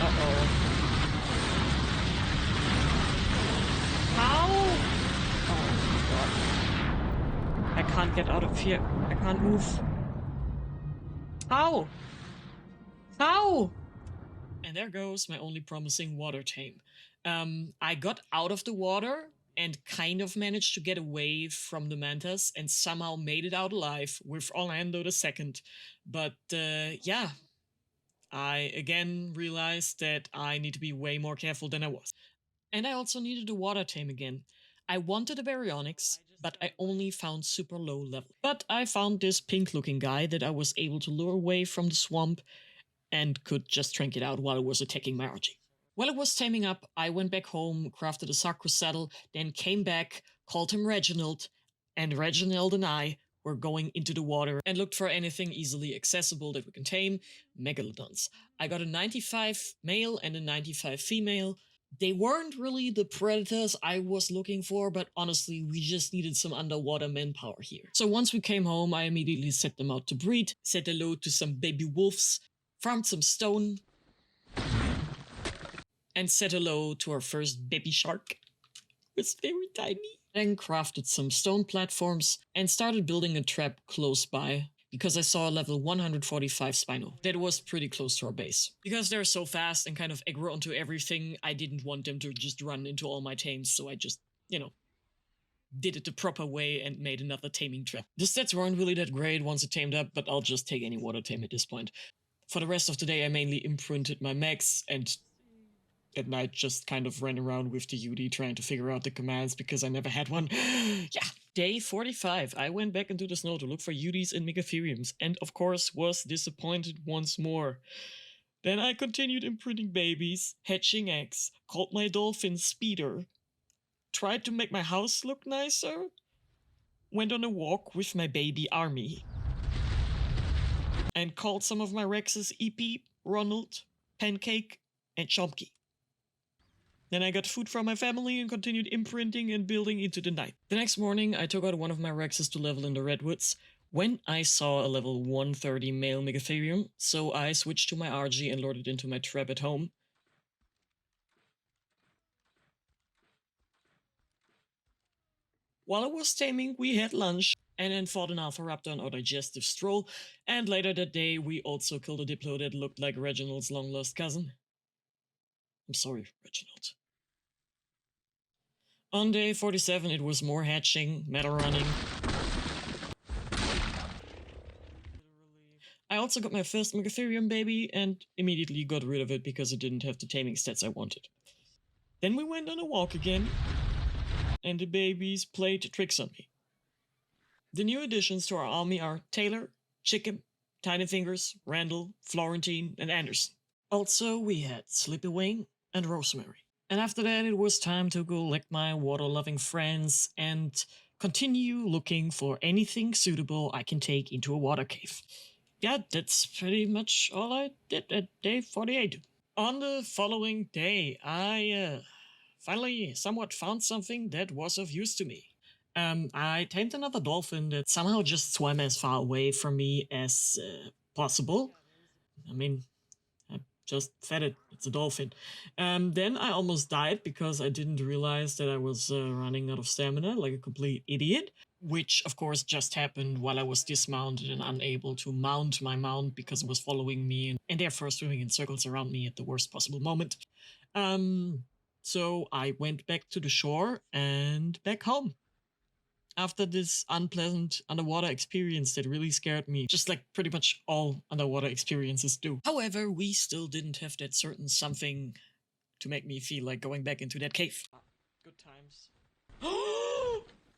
Uh-oh. can't get out of here. I can't move. How? How? And there goes my only promising water tame. I got out of the water and kind of managed to get away from the mantas and somehow made it out alive with Orlando II. But yeah, I again realized that I need to be way more careful than I was. And I also needed a water tame again. I wanted a baryonyx, but I only found super low level. But I found this pink looking guy that I was able to lure away from the swamp and could just trank it out while it was attacking my RG. While it was taming up, I went back home, crafted a Sarkos saddle, then came back, called him Reginald, and Reginald and I were going into the water and looked for anything easily accessible that we can tame, megalodons. I got a 95 male and a 95 female. They weren't really the predators I was looking for, but honestly, we just needed some underwater manpower here. So once we came home, I immediately set them out to breed, said hello to some baby wolves, farmed some stone, and said hello to our first baby shark. It was very tiny. Then crafted some stone platforms and started building a trap close by because I saw a level 145 Spino that was pretty close to our base. Because they're so fast and kind of aggro onto everything, I didn't want them to just run into all my tames, so I just, did it the proper way and made another taming trap. The stats weren't really that great once it tamed up, but I'll just take any water tame at this point. For the rest of the day, I mainly imprinted my mechs and at night just kind of ran around with the UD trying to figure out the commands because I never had one. Yeah. Day 45, I went back into the snow to look for UDs and Megatheriums and of course was disappointed once more. Then I continued imprinting babies, hatching eggs, called my dolphin Speeder, tried to make my house look nicer, went on a walk with my baby army, and called some of my Rexes EP, Ronald, Pancake, and Chompky. Then I got food from my family and continued imprinting and building into the night. The next morning, I took out one of my Rexes to level in the Redwoods when I saw a level 130 male Megatherium, so I switched to my RG and lured it into my trap at home. While I was taming, we had lunch, and then fought an Alpha Raptor on our digestive stroll, and later that day we also killed a Diplo that looked like Reginald's long-lost cousin. I'm sorry, Reginald. On day 47, it was more hatching, meta running. I also got my first Megatherium baby and immediately got rid of it because it didn't have the taming stats I wanted. Then we went on a walk again, and the babies played tricks on me. The new additions to our army are Taylor, Chicken, Tiny Fingers, Randall, Florentine, and Anderson. Also, we had Sleepy Wing and Rosemary. And after that, it was time to collect my water-loving friends and continue looking for anything suitable I can take into a water cave. Yeah, that's pretty much all I did at day 48. On the following day, I finally somewhat found something that was of use to me. I tamed another dolphin that somehow just swam as far away from me as possible. I mean, I just fed it. It's a dolphin. Then I almost died because I didn't realize that I was running out of stamina like a complete idiot, which of course just happened while I was dismounted and unable to mount my mount because it was following me and therefore swimming in circles around me at the worst possible moment. So I went back to the shore and back home. After this unpleasant underwater experience that really scared me, just like pretty much all underwater experiences do. However, we still didn't have that certain something to make me feel like going back into that cave. Good times.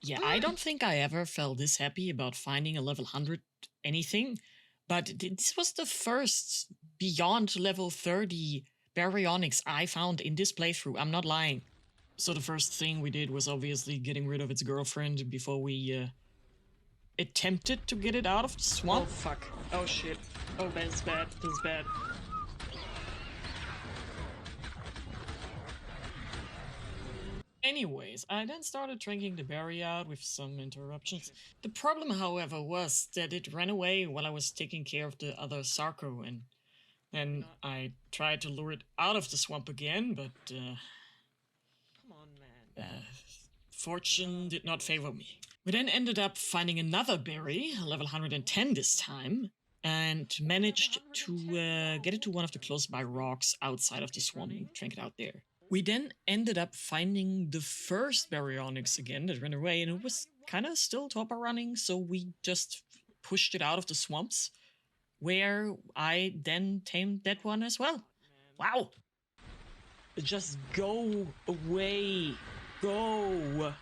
Yeah, I don't think I ever felt this happy about finding a level 100 anything, but this was the first beyond level 30 baryonyx I found in this playthrough. I'm not lying. So the first thing we did was obviously getting rid of its girlfriend before we attempted to get it out of the swamp. Oh fuck. Oh shit. Oh, that's bad. That's bad. Anyways, I then started drinking the berry out with some interruptions. The problem, however, was that it ran away while I was taking care of the other Sarko, and then I tried to lure it out of the swamp again, but Come on, man. Fortune did not favor me. We then ended up finding another berry, level 110 this time, and managed to get it to one of the close by rocks outside of the swamp and drank it out there. We then ended up finding the first baryonyx again that ran away, and it was kind of still topper running, so we just pushed it out of the swamps, where I then tamed that one as well. Wow! Just go away. Go.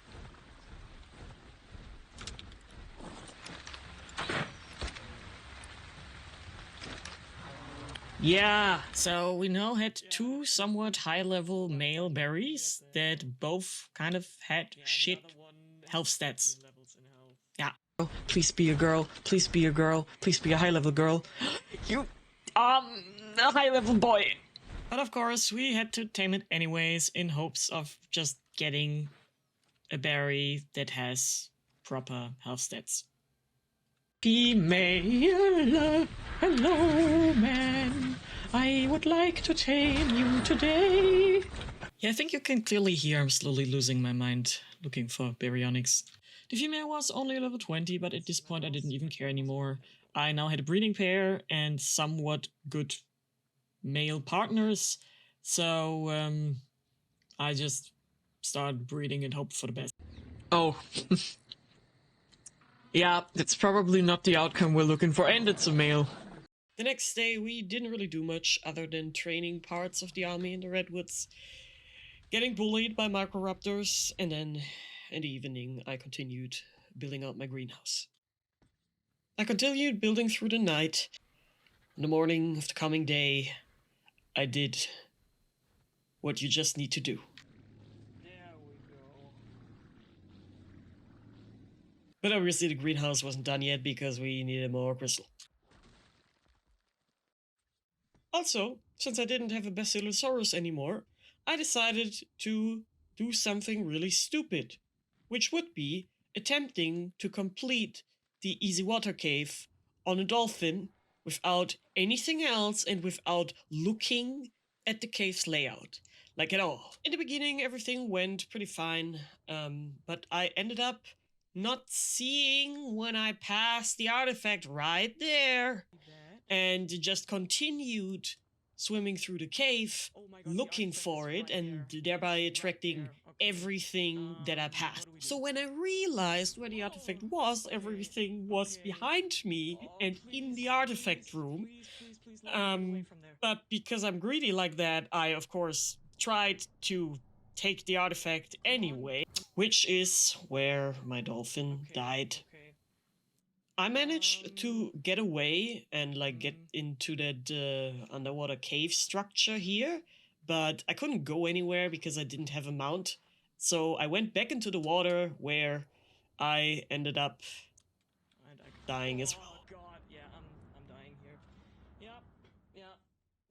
Yeah. So we now had two somewhat high-level male berries that both kind of had shit health stats. Yeah. Please be a girl. Please be a girl. Please be a high-level girl. You, a high-level boy. But of course, we had to tame it anyways in hopes of just getting a berry that has proper health stats. Female, hello man, I would like to tame you today. Yeah, I think you can clearly hear I'm slowly losing my mind looking for baryonyx. The female was only level 20, but at this point I didn't even care anymore. I now had a breeding pair and somewhat good male partners, so I just started breeding and hoped for the best. Oh. Yeah, it's probably not the outcome we're looking for, and it's a male. The next day we didn't really do much other than training parts of the army in the redwoods, getting bullied by microraptors, and then in the evening I continued building out my greenhouse. I continued building through the night. In the morning of the coming day, I did what you just need to do. There we go. But obviously the greenhouse wasn't done yet because we needed more crystal. Also, since I didn't have a Basilosaurus anymore, I decided to do something really stupid, which would be attempting to complete the easy water cave on a dolphin without anything else and without looking at the cave's layout, like at all. In the beginning, everything went pretty fine, but I ended up not seeing when I passed the artifact right there, and just continued swimming through the cave, looking for it, and thereby attracting everything that I passed. So when I realized where the artifact was, everything was behind me and in the artifact room. But because I'm greedy like that, I of course tried to take the artifact anyway, which is where my dolphin died. I managed to get away and like get into that underwater cave structure here, but I couldn't go anywhere because I didn't have a mount. So I went back into the water where I ended up dying as well. Oh god, yeah, I'm dying here. Yeah,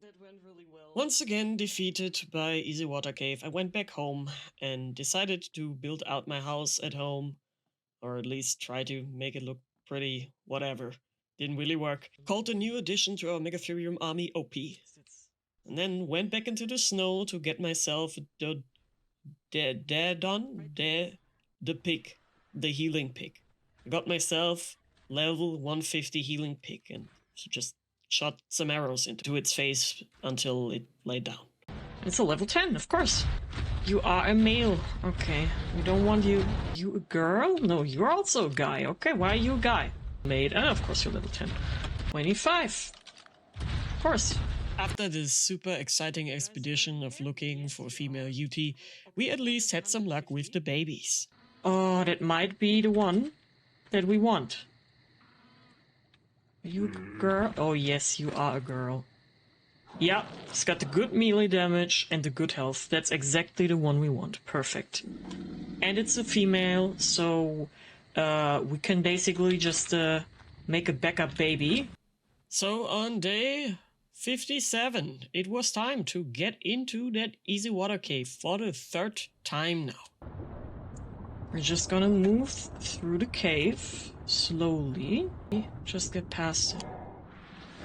that went really well. Once again defeated by Easy Water Cave, I went back home and decided to build out my house at home, or at least try to make it look pretty, whatever. Didn't really work. Called a new addition to our Megatherium army OP. And then went back into the snow to get myself the pig. The healing pig. I got myself level 150 healing pig and just shot some arrows into its face until it laid down. It's a level 10, of course. You are a male. Okay, we don't want you. You a girl? No, you're also a guy. Okay, why are you a guy? Made, and of course you're level 10. 25. Of course. After this super exciting expedition of looking for a female UT, we at least had some luck with the babies. Oh, that might be the one that we want. Are you a girl? Oh yes, you are a girl. Yeah, it's got the good melee damage and the good health. That's exactly the one we want. Perfect. And it's a female, so we can basically just make a backup baby. So on day 57, it was time to get into that easy water cave for the third time now. We're just gonna move through the cave slowly. Just get past it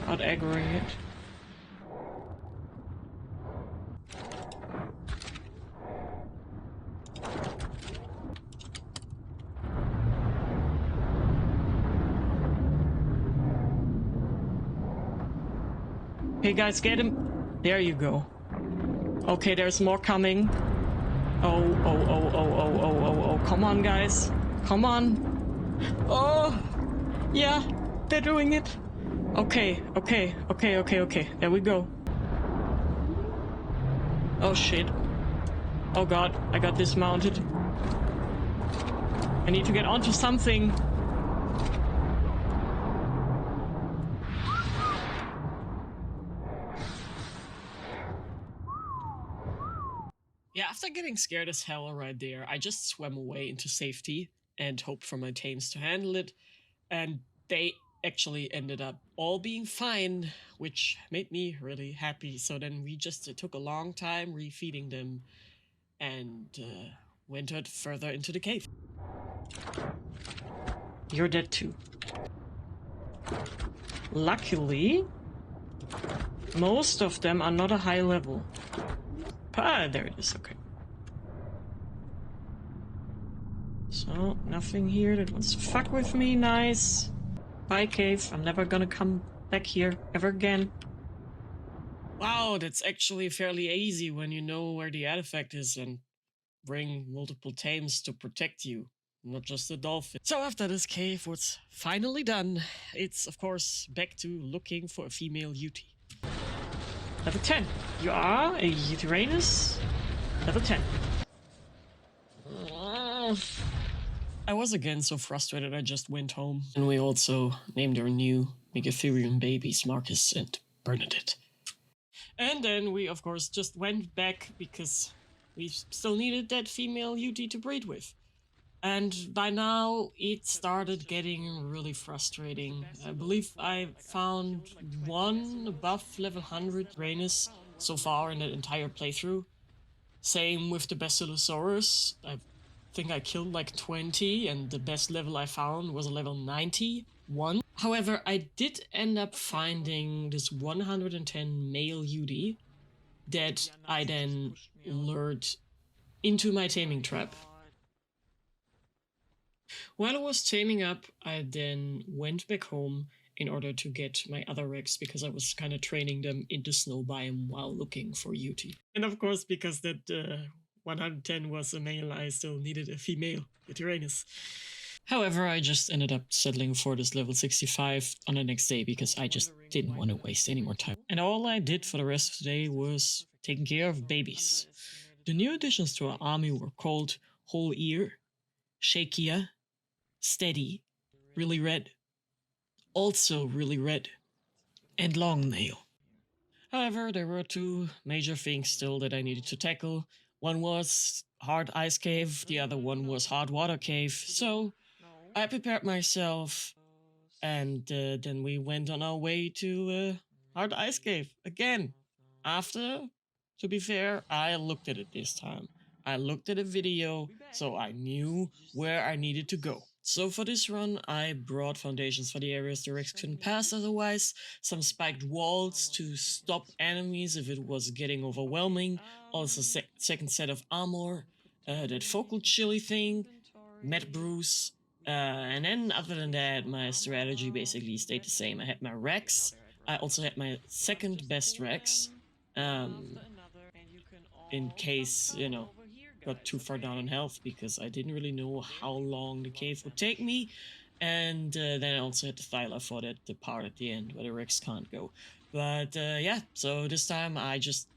without aggroing it. Hey guys, get him. There you go. Okay, there's more coming. Oh. Come on, guys. Come on. Oh, yeah, they're doing it. Okay. There we go. Oh shit. Oh god, I got dismounted. I need to get onto something. Yeah, after getting scared as hell right there, I just swam away into safety and hoped for my tames to handle it. And they actually ended up all being fine, which made me really happy. So then we just took a long time refeeding them and went further into the cave. You're dead too. Luckily, most of them are not a high level. Ah, there it is, okay. So, nothing here that wants to fuck with me, nice. Bye, cave, I'm never gonna come back here ever again. Wow, that's actually fairly easy when you know where the artifact is and bring multiple tames to protect you, not just the dolphin. So after this cave was finally done, it's of course back to looking for a female UT. Level 10. You are a Uranus. Level 10. I was again so frustrated I just went home. And we also named our new Megatherium babies Marcus and Bernadette. And then we of course just went back because we still needed that female UT to breed with. And by now it started getting really frustrating. I believe I found one above level 100 Uranus so far in the entire playthrough. Same with the Basilosaurus. I think I killed like 20 and the best level I found was a level 91. However, I did end up finding this 110 male UD that I then lured into my taming trap. While I was taming up, I then went back home in order to get my other Rex because I was kind of training them in the snow biome while looking for UT. And of course, because that 110 was a male, I still needed a female, a Uranus. However, I just ended up settling for this level 65 on the next day because I just didn't want to waste any more time. And all I did for the rest of the day was taking care of babies. The new additions to our army were called Whole Ear, Shakia, Steady, Really Red, also Really Red, and Long Nail. However, there were two major things still that I needed to tackle. One was Hard Ice Cave, the other one was Hard Water Cave. So I prepared myself, and then we went on our way to Hard Ice Cave again. After, to be fair, I looked at it this time. I looked at a video, so I knew where I needed to go. So for this run, I brought foundations for the areas the Rex couldn't pass otherwise, some spiked walls to stop enemies if it was getting overwhelming, also second set of armor, that focal chili thing, Met Bruce, and then other than that, my strategy basically stayed the same. I had my Rex, I also had my second best Rex, in case, you know, got too far down in health because I didn't really know how long the cave would take me. And then I also had the Thyla for that, the part at the end where the Rex can't go. But yeah, so this time I just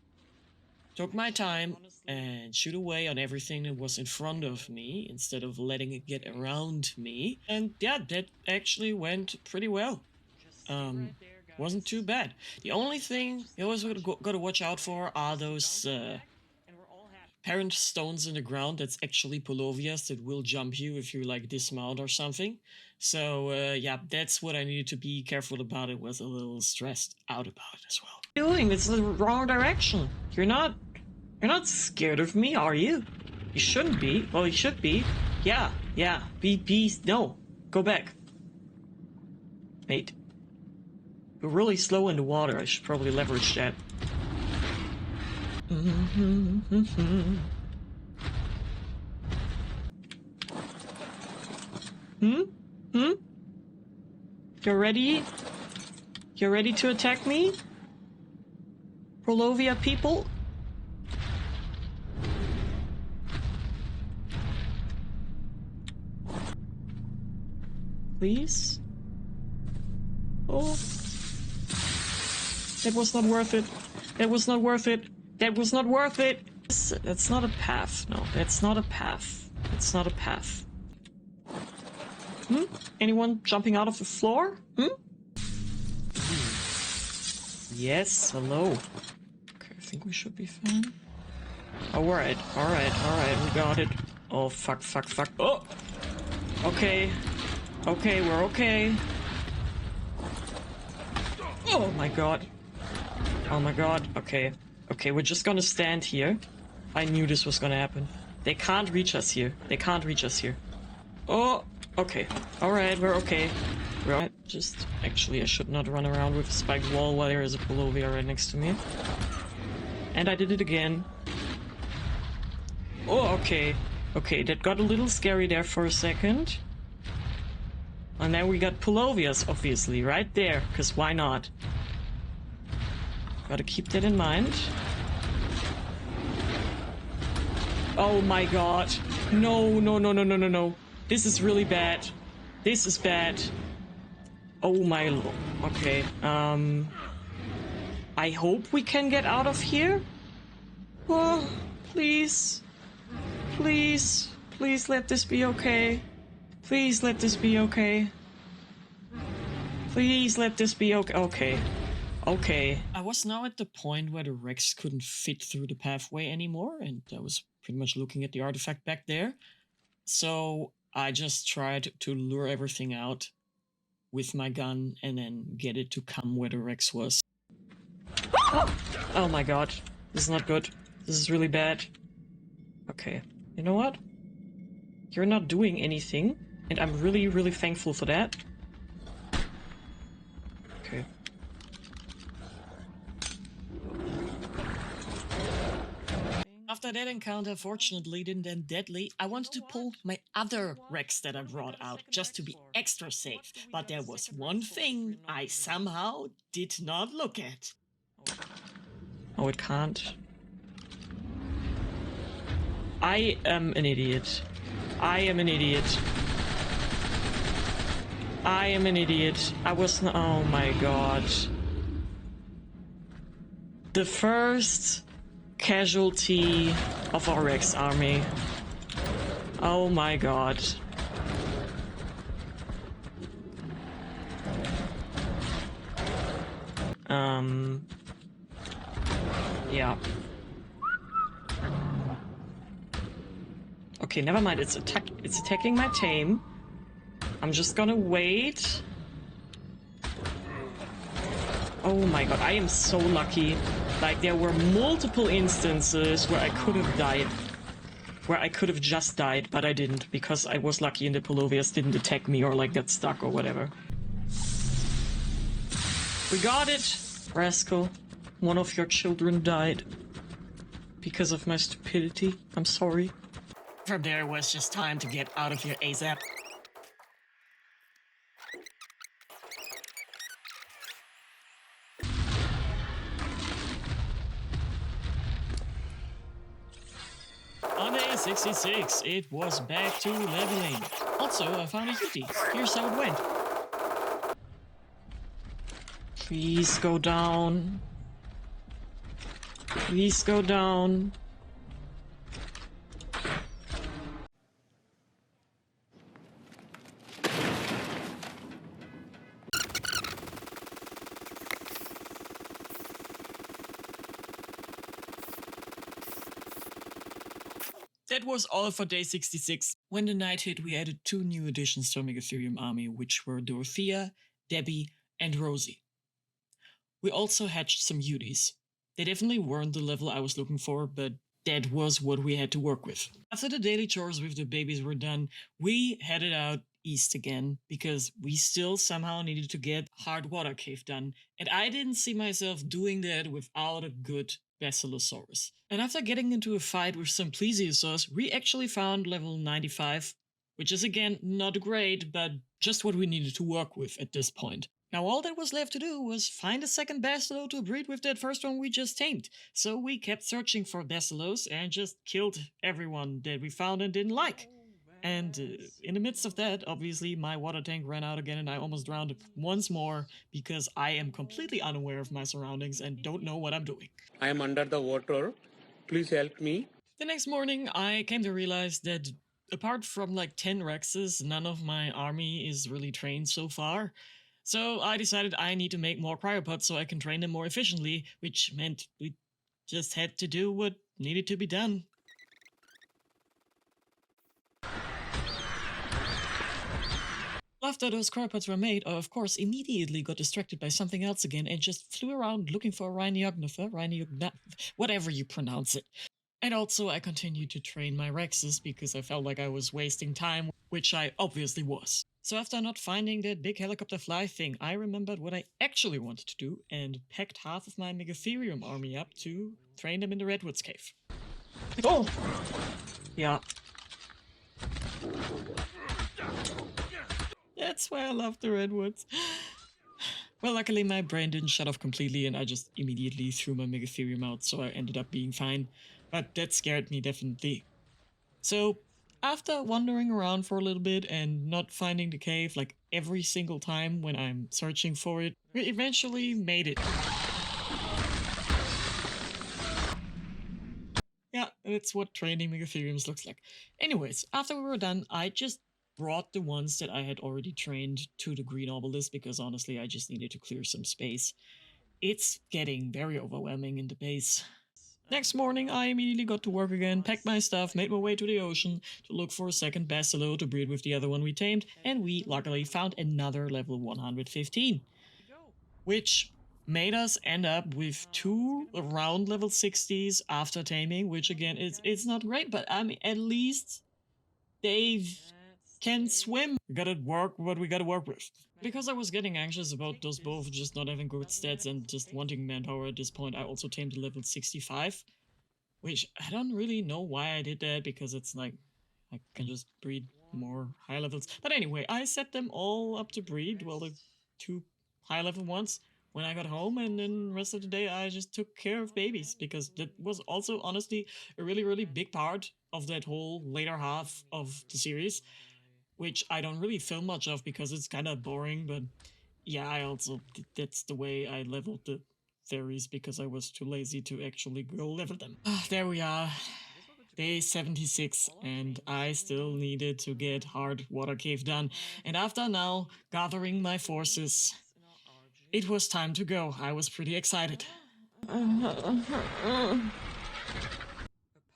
took my time and shoot away on everything that was in front of me instead of letting it get around me. And yeah, that actually went pretty well. Wasn't too bad. The only thing you always got to watch out for are those parent stones in the ground that's actually Polovias that will jump you if you like dismount or something. So yeah, that's what I needed to be careful about. It was a little stressed out about it as well. What are you doing? It's the wrong direction. You're not scared of me, are you? You shouldn't be. Well, you should be. Yeah. Be, no. Go back. Mate. You're really slow in the water. I should probably leverage that. You're ready? You're ready to attack me? Polovia people? Please? Oh. That was not worth it. That was not worth it. That was not worth it. That's not a path. No, that's not a path. It's not a path. Hmm? Anyone jumping out of the floor? Hmm? Yes, hello. Okay, I think we should be fine. Alright, alright, we got it. Oh, fuck. Oh! Okay. Okay, we're okay. Oh my god. Oh my god, okay. Okay, we're just gonna stand here. I knew this was gonna happen. They can't reach us here. They can't reach us here. Oh, okay. Alright, we're okay. We're all right. Just, actually, I should not run around with a spiked wall while there is a Polovia right next to me. And I did it again. Oh, okay. Okay, that got a little scary there for a second. And then we got Polovias, obviously, right there, because why not? Gotta keep that in mind. Oh my god. No. This is really bad. This is bad. Oh my lord. Okay, I hope we can get out of here. Oh, please. Please. Please let this be okay. Please let this be okay. Please let this be okay. Okay. Okay. I was now at the point where the Rex couldn't fit through the pathway anymore, and I was pretty much looking at the artifact back there. So I just tried to lure everything out with my gun and then get it to come where the Rex was. Oh my god. This is not good. This is really bad. Okay. You know what? You're not doing anything, and I'm really thankful for that. Okay. After that encounter, fortunately, didn't end deadly, I wanted to pull my other Rex that I brought out, just to be extra safe. But there was one thing I somehow did not look at. Oh, it can't. I am an idiot. I am an idiot. I am an idiot. I was not. Oh my god. The first casualty of our Rex army. Oh my god. Yeah. Okay, never mind. It's attacking my tame. I'm just gonna wait. Oh my god, I am so lucky. Like, there were multiple instances where I could have died. Where I could have just died, but I didn't, because I was lucky and the Polovias didn't attack me or, like, got stuck or whatever. We got it! Rascal. One of your children died. Because of my stupidity. I'm sorry. From there, it was just time to get out of here ASAP. On day 66, it was back to leveling. Also, I found a Yuti. Here's how it went. Please go down. Please go down. That was all for day 66. When the night hit, we added 2 new additions to our Megatherium army, which were Dorothea, Debbie, and Rosie. We also hatched some Uties. They definitely weren't the level I was looking for, but that was what we had to work with. After the daily chores with the babies were done, we headed out east again, because we still somehow needed to get Hard Water Cave done, and I didn't see myself doing that without a good Basilosaurus. And after getting into a fight with some Plesiosaurs, we actually found level 95, which is again not great, but just what we needed to work with at this point. Now all that was left to do was find a second Bastilo to breed with that first one we just tamed. So we kept searching for Bastilos and just killed everyone that we found and didn't like. And in the midst of that, obviously, my water tank ran out again and I almost drowned once more because I am completely unaware of my surroundings and don't know what I'm doing. I am under the water. Please help me. The next morning, I came to realize that apart from like 10 Rexes, none of my army is really trained so far. So I decided I need to make more cryopods so I can train them more efficiently, which meant we just had to do what needed to be done. After those cryopods were made, I of course immediately got distracted by something else again and just flew around looking for a Rhiniognath, whatever you pronounce it. And also I continued to train my Rexes because I felt like I was wasting time, which I obviously was. So after not finding that big helicopter fly thing, I remembered what I actually wanted to do and packed half of my Megatherium army up to train them in the Redwoods cave. Oh! Yeah. That's why I love the Redwoods. Well, luckily my brain didn't shut off completely and I just immediately threw my Megatherium out, so I ended up being fine. But that scared me definitely. So, after wandering around for a little bit and not finding the cave like every single time when I'm searching for it, we eventually made it. Yeah, that's what training Megatheriums looks like. Anyways, after we were done, I just brought the ones that I had already trained to the green obelisk because honestly I just needed to clear some space. It's getting very overwhelming in the base. Next morning, I immediately got to work again, packed my stuff, made my way to the ocean to look for a second Bastilo to breed with the other one we tamed, and we luckily found another level 115. Which made us end up with 2 around level 60s after taming, which again, it's not great, but I mean, at least they can swim. We gotta work what we gotta work with. Because I was getting anxious about those both just not having good stats and just wanting manpower at this point, I also tamed a level 65. Which I don't really know why I did that, because it's like, I can just breed more high levels. But anyway, I set them all up to breed, well, the 2 high level ones, when I got home, and then the rest of the day I just took care of babies, because that was also honestly a really big part of that whole later half of the series, which I don't really film much of because it's kind of boring, but yeah, I also, that's the way I leveled the fairies because I was too lazy to actually go level them. There we are, day 76, and I still needed to get Hard Water Cave done, and after now gathering my forces, it was time to go. I was pretty excited.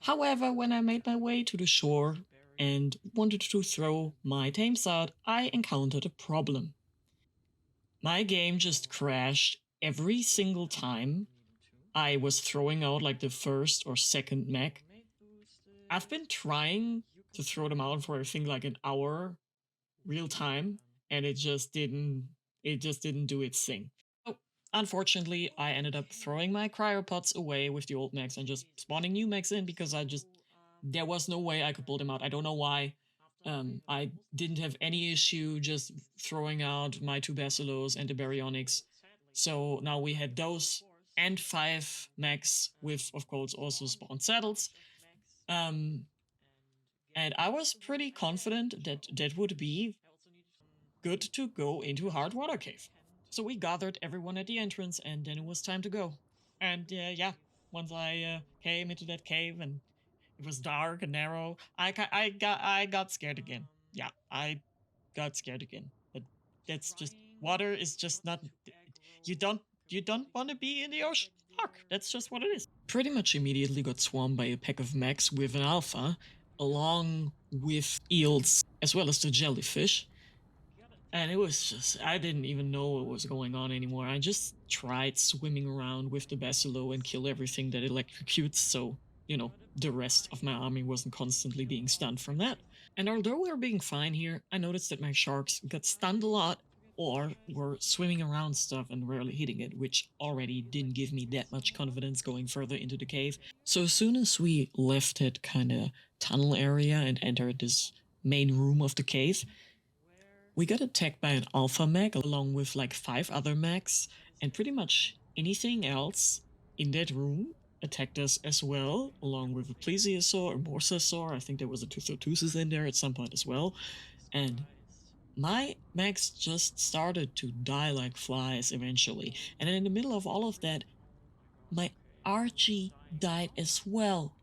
However, when I made my way to the shore and wanted to throw my tames out, I encountered a problem. My game just crashed every single time I was throwing out like the first or second mech. I've been trying to throw them out for I think like an hour real time, and it just didn't do its thing. So, unfortunately, I ended up throwing my cryopods away with the old mechs and just spawning new mechs in because there was no way I could pull them out. I don't know why. I didn't have any issue just throwing out my 2 Basilos and the Baryonyx. So now we had those and 5 mechs with, of course, also spawned saddles. And I was pretty confident that that would be good to go into Hard Water Cave. So we gathered everyone at the entrance, and then it was time to go. And yeah, once I came into that cave and it was dark and narrow, I got scared again. Yeah, I got scared again. But that's just, water is just not, you don't want to be in the ocean. ARK, that's just what it is. Pretty much immediately got swarmed by a pack of mechs with an alpha, along with eels as well as the jellyfish. And it was just, I didn't even know what was going on anymore. I just tried swimming around with the Basilo and kill everything that electrocutes, so, you know, the rest of my army wasn't constantly being stunned from that. And although we were being fine here, I noticed that my sharks got stunned a lot or were swimming around stuff and rarely hitting it, which already didn't give me that much confidence going further into the cave. So as soon as we left that kind of tunnel area and entered this main room of the cave, We got attacked by an alpha mech along with like 5 other mechs, and pretty much anything else in that room attacked us as well, along with a plesiosaur, a mosasaur. I think there was a Tuthotusis in there at some point as well. And my mechs just started to die like flies eventually. And then in the middle of all of that, my Archie died as well.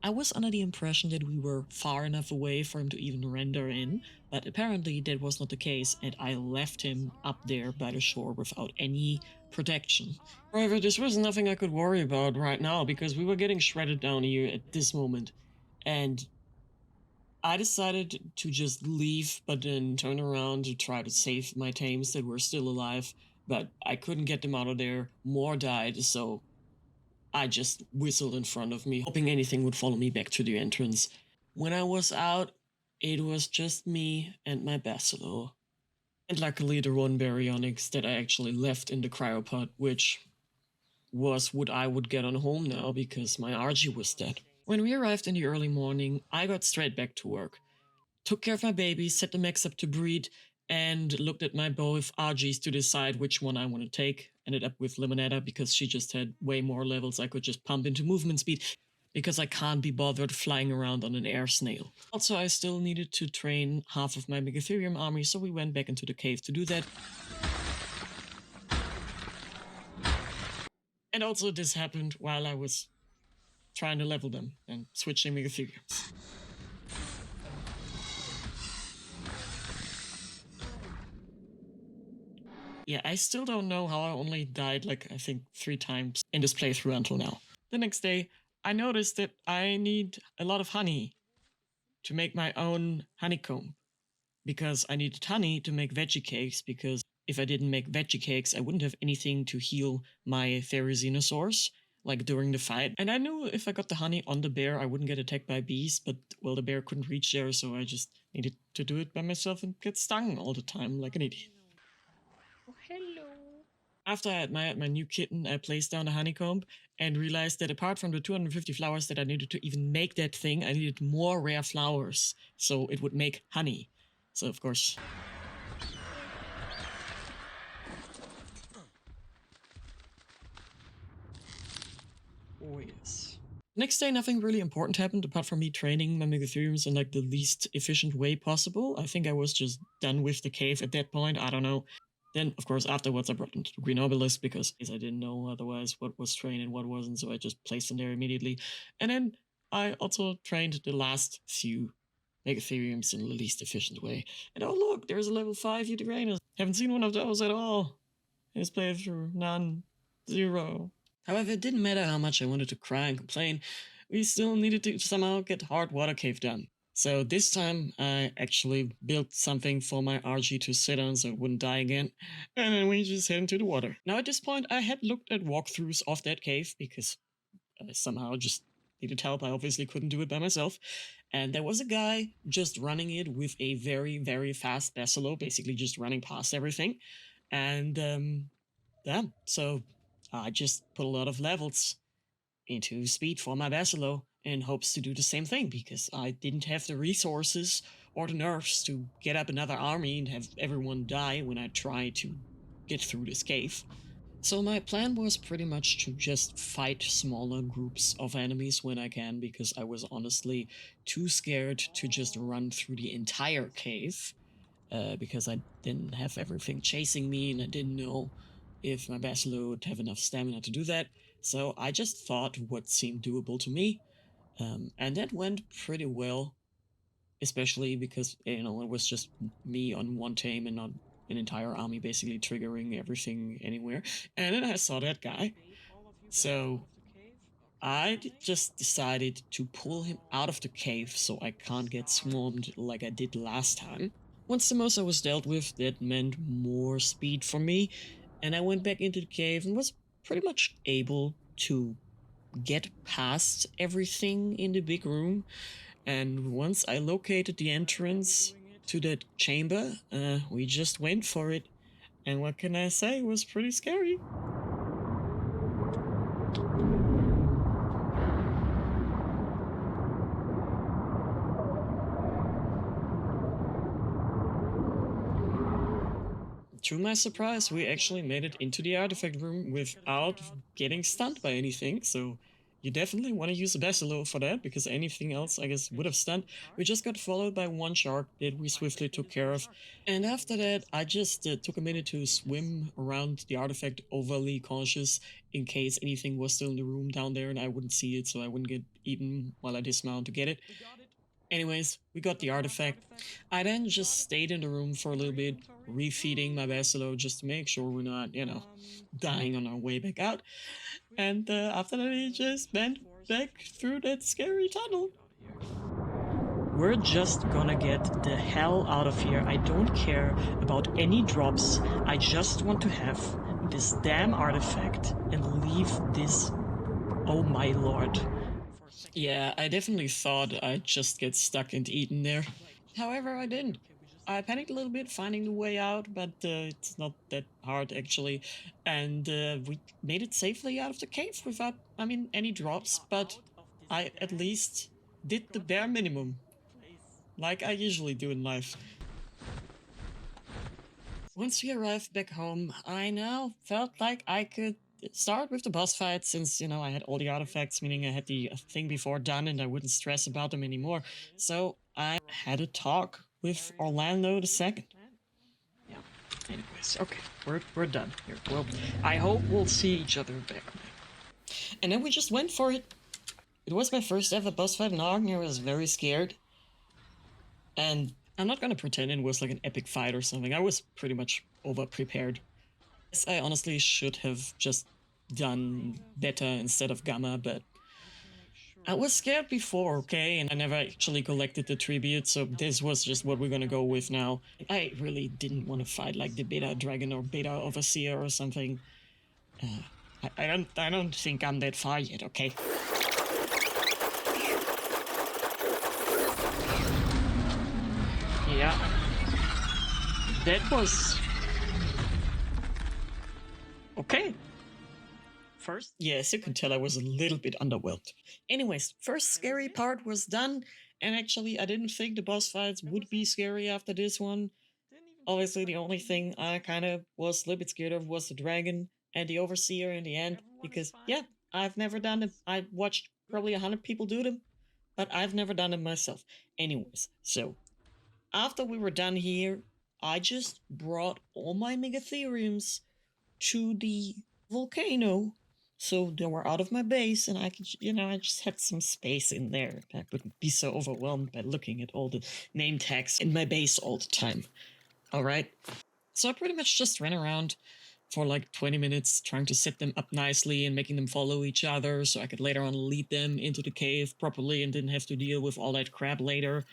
I was under the impression that we were far enough away for him to even render in, but apparently that was not the case, and I left him up there by the shore without any protection. However, this was nothing I could worry about right now, because we were getting shredded down here at this moment, and I decided to just leave, but then turn around to try to save my tames that were still alive, but I couldn't get them out of there. More died, so I just whistled in front of me, hoping anything would follow me back to the entrance. When I was out, it was just me and my Basilo. And luckily the one baryonyx that I actually left in the cryopod, which was what I would get on home now because my RG was dead. When we arrived in the early morning, I got straight back to work. Took care of my baby, set the mechs up to breed, and looked at my both RGs to decide which one I want to take. Ended up with Limonetta because she just had way more levels I could just pump into movement speed because I can't be bothered flying around on an air snail. Also, I still needed to train half of my Megatherium army, so we went back into the cave to do that. And also this happened while I was trying to level them and switching Megatheriums. Yeah, I still don't know how I only died like I think 3 times in this playthrough until now. The next day, I noticed that I need a lot of honey to make my own honeycomb. Because I needed honey to make veggie cakes, because if I didn't make veggie cakes, I wouldn't have anything to heal my Therizinosaurs, like during the fight. And I knew if I got the honey on the bear, I wouldn't get attacked by bees, but well, the bear couldn't reach there, so I just needed to do it by myself and get stung all the time like an idiot. Hello. After I admired my new kitten, I placed down a honeycomb and realized that apart from the 250 flowers that I needed to even make that thing, I needed more rare flowers, so it would make honey. So of course... Oh yes. Next day, nothing really important happened apart from me training my Megatheriums in like the least efficient way possible. I think I was just done with the cave at that point, I don't know. Then, of course, afterwards I brought them to the Green Obelisk because I didn't know otherwise what was trained and what wasn't, so I just placed them there immediately. And then I also trained the last few Megatheriums in the least efficient way. And oh look, there's a level 5 Uranus. Haven't seen one of those at all in this playthrough. None. 0. However, it didn't matter how much I wanted to cry and complain, we still needed to somehow get Hard Water Cave done. So this time I actually built something for my RG to sit on so it wouldn't die again, and then we just head into the water. Now at this point I had looked at walkthroughs of that cave because I somehow just needed help. I obviously couldn't do it by myself. And there was a guy just running it with a very, very fast Basilo, basically just running past everything. And yeah, so I just put a lot of levels into speed for my Basilo in hopes to do the same thing, because I didn't have the resources or the nerfs to get up another army and have everyone die when I tried to get through this cave. So my plan was pretty much to just fight smaller groups of enemies when I can, because I was honestly too scared to just run through the entire cave, because I didn't have everything chasing me and I didn't know if my Basilo would have enough stamina to do that. So I just thought what seemed doable to me. And that went pretty well, especially because, you know, it was just me on one tame and not an entire army basically triggering everything anywhere. And then I saw that guy. So I just decided to pull him out of the cave so I can't get swarmed like I did last time. Once the Mosa was dealt with, that meant more speed for me, and I went back into the cave and was pretty much able to get past everything in the big room. And once I located the entrance to that chamber, we just went for it. And what can I say, it was pretty scary. To my surprise, we actually made it into the artifact room without getting stunned by anything, so you definitely want to use a Basilo for that, because anything else, I guess, would have stunned. We just got followed by one shark that we swiftly took care of, and after that, I just took a minute to swim around the artifact, overly cautious, in case anything was still in the room down there and I wouldn't see it, so I wouldn't get eaten while I dismount to get it. Anyways, we got the artifact. I then just stayed in the room for a little bit, refeeding my Basilo just to make sure we're not, dying on our way back out. And after that, we just went back through that scary tunnel. We're just gonna get the hell out of here. I don't care about any drops. I just want to have this damn artifact and leave this. Oh my lord. Yeah, I definitely thought I'd just get stuck and eaten there. However, I didn't. I panicked a little bit finding the way out, but it's not that hard actually. And we made it safely out of the cave without, any drops, but I at least did the bare minimum. Like I usually do in life. Once we arrived back home, I now felt like I could start with the boss fight since, I had all the artifacts, meaning I had the thing before done and I wouldn't stress about them anymore. So I had a talk with Orlando II. Yeah, anyways, okay, we're done here. Well, I hope we'll see each other back. And then we just went for it. It was my first ever boss fight in ARK and I was very scared. And I'm not gonna pretend it was like an epic fight or something. I was pretty much over-prepared. I honestly should have just done Beta instead of Gamma, but I was scared before, okay? And I never actually collected the tribute, so this was just what we're gonna go with now. I really didn't want to fight like the Beta Dragon or Beta Overseer or something. I don't think I'm that far yet, okay? Yeah. That was... okay. First? Yes, you can tell I was a little bit underwhelmed. Anyways, first scary part was done, and actually I didn't think the boss fights would be scary after this one. Obviously the only thing I kind of was a little bit scared of was the dragon and the overseer in the end, because yeah, I've never done them. I watched probably 100 people do them, but I've never done them myself. Anyways, so after we were done here, I just brought all my Megatheriums to the volcano, so they were out of my base, and I could, I just had some space in there. I wouldn't be so overwhelmed by looking at all the name tags in my base all the time. Alright? So I pretty much just ran around for like 20 minutes trying to set them up nicely and making them follow each other so I could later on lead them into the cave properly and didn't have to deal with all that crap later.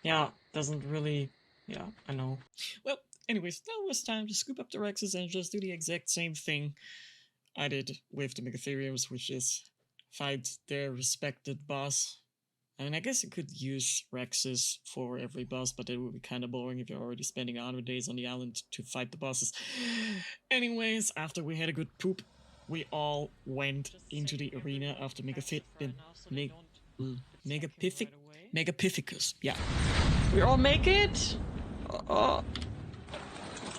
Yeah, doesn't really... yeah, I know. Well, anyways, now it was time to scoop up the Rexes and just do the exact same thing I did with the Megatheriums, which is fight their respected boss. I mean, I guess you could use Rexes for every boss, but it would be kind of boring if you're already spending 100 days on the island to fight the bosses. Anyways, after we had a good poop, we all went into the arena after Megapithecus. Yeah. We all make it?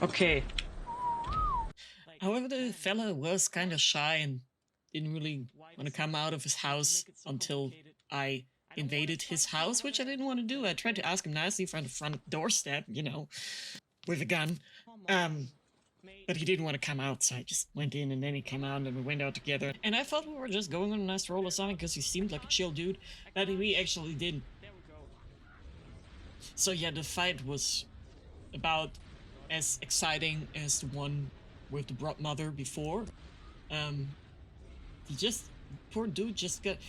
Okay. However, the fella was kind of shy and didn't really want to come out of his house until I invaded his house, which I didn't want to do. I tried to ask him nicely from the front doorstep, with a gun. But he didn't want to come out, so I just went in, and then he came out, and we went out together. And I thought we were just going on a nice roll or something, because he seemed like a chill dude, but we actually didn't. So yeah, the fight was about as exciting as the one with the Broad Mother before. Poor dude just got,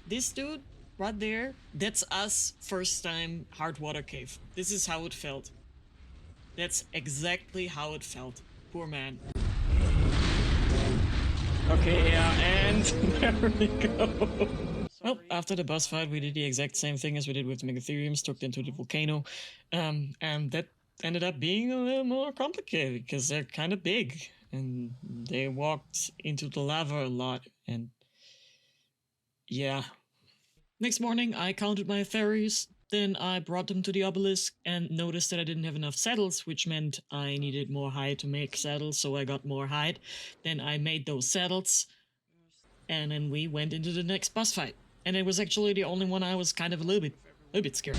this dude right there, that's us first time Hardwater Cave. This is how it felt. That's exactly how it felt. Poor man. Okay, yeah, and there we go. Well, after the boss fight, we did the exact same thing as we did with the Megatheriums, took them to the volcano, and that ended up being a little more complicated, because they're kind of big, and they walked into the lava a lot, and yeah. Next morning, I counted my fairies, Then I brought them to the obelisk and noticed that I didn't have enough saddles, which meant I needed more hide to make saddles, so I got more hide. Then I made those saddles, and then we went into the next boss fight. And it was actually the only one I was kind of a little bit scared.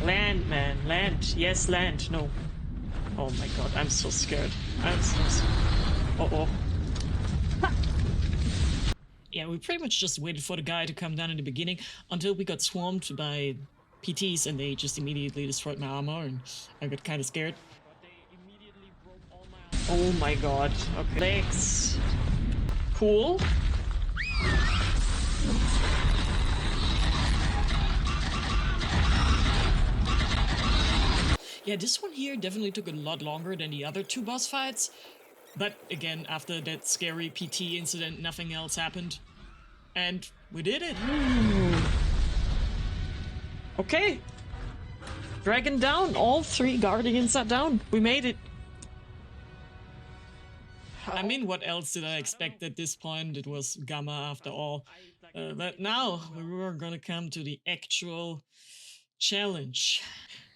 Land, man, land. Yes, land. No. Oh my god, I'm so scared. I'm so scared. Uh-oh. Yeah, we pretty much just waited for the guy to come down in the beginning until we got swarmed by PTs and they just immediately destroyed my armor and I got kind of scared. Oh my god. Okay. Legs. Cool. Yeah, this one here definitely took a lot longer than the other two boss fights. But again, after that scary PT incident, nothing else happened. And we did it. Okay. Dragon down. All 3 guardians are down. We made it. I mean, what else did I expect at this point? It was Gamma after all. But now we were gonna come to the actual challenge.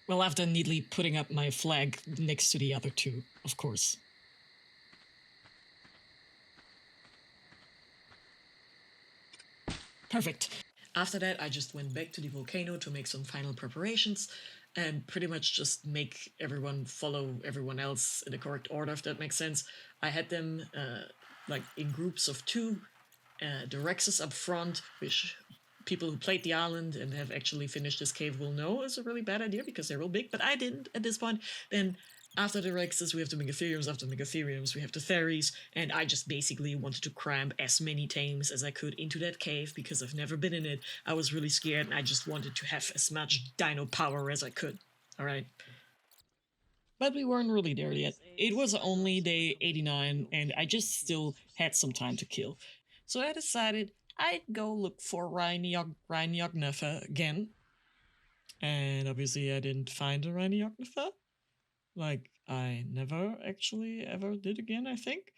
Well, after neatly putting up my flag next to the other 2, of course. Perfect. After that, I just went back to the volcano to make some final preparations and pretty much just make everyone follow everyone else in the correct order, if that makes sense. I had them like in groups of 2, the Rexes up front, which people who played the island and have actually finished this cave will know is a really bad idea because they're real big, but I didn't at this point. Then after the Rexes, we have the Megatheriums. After the Megatheriums, we have the Theries. And I just basically wanted to cram as many tames as I could into that cave because I've never been in it. I was really scared and I just wanted to have as much dino power as I could. Alright. But we weren't really there yet. It was only day 89 and I just still had some time to kill. So I decided I'd go look for Reinjog Nuff again. And obviously I didn't find a Reinjog Nuff. Like, I never actually ever did again, I think.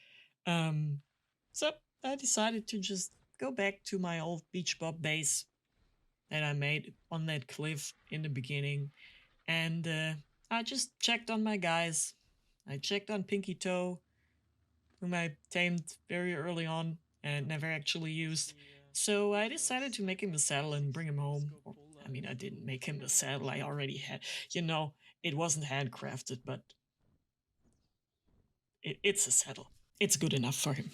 So I decided to just go back to my old beach bob base that I made on that cliff in the beginning. And I just checked on my guys. I checked on Pinky Toe, whom I tamed very early on and never actually used. So I decided to make him a saddle and bring him home. Or, I mean, I didn't make him a saddle, I already had, you know, it wasn't handcrafted, but it's a saddle. It's good enough for him.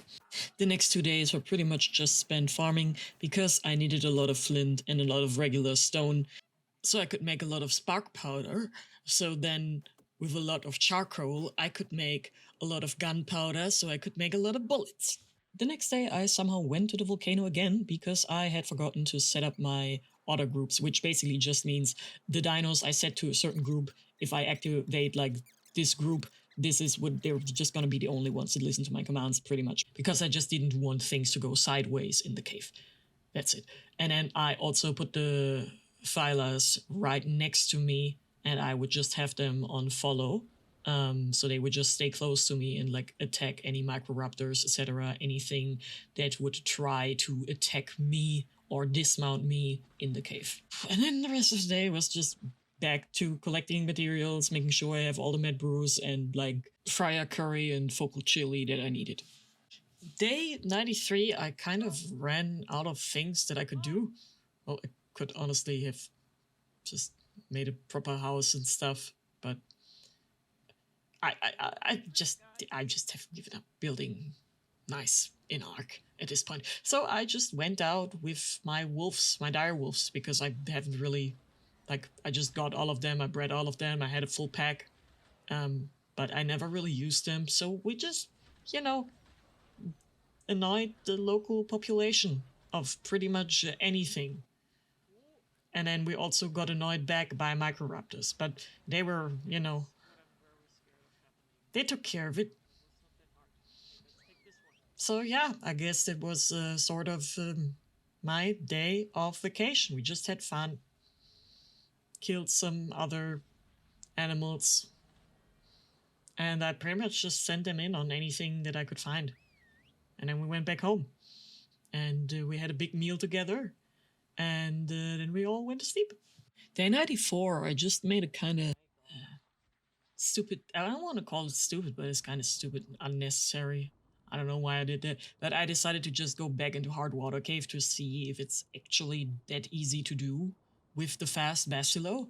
The next 2 days were pretty much just spent farming because I needed a lot of flint and a lot of regular stone so I could make a lot of spark powder. So then with a lot of charcoal, I could make a lot of gunpowder so I could make a lot of bullets. The next day, I somehow went to the volcano again because I had forgotten to set up my auto groups, which basically just means the dinos I set to a certain group. If I activate like this group, this is what they're just gonna be the only ones that listen to my commands pretty much because I just didn't want things to go sideways in the cave. That's it. And then I also put the Phylas right next to me and I would just have them on follow. So they would just stay close to me and like attack any microraptors, etc. Anything that would try to attack me or dismount me in the cave. And then the rest of the day was just back to collecting materials, making sure I have all the med brews and like fryer curry and focal chili that I needed. Day 93, I kind of ran out of things that I could do. Well, I could honestly have just made a proper house and stuff, but I just have given up building nice in ARK at this point. So I just went out with my wolves, my dire wolves, because I haven't really, like, I just got all of them, I bred all of them, I had a full pack, but I never really used them. So we just, you know, annoyed the local population of pretty much anything. And then we also got annoyed back by microraptors, but they were, you know, they took care of it. So yeah, I guess it was sort of my day of vacation. We just had fun. Killed some other animals. And I pretty much just sent them in on anything that I could find. And then we went back home. And we had a big meal together. And then we all went to sleep. Day 94, I just made a kind of stupid. I don't want to call it stupid, but it's kind of stupid and unnecessary. I don't know why I did that, but I decided to just go back into Hard Water Cave to see if it's actually that easy to do with the fast Basilo,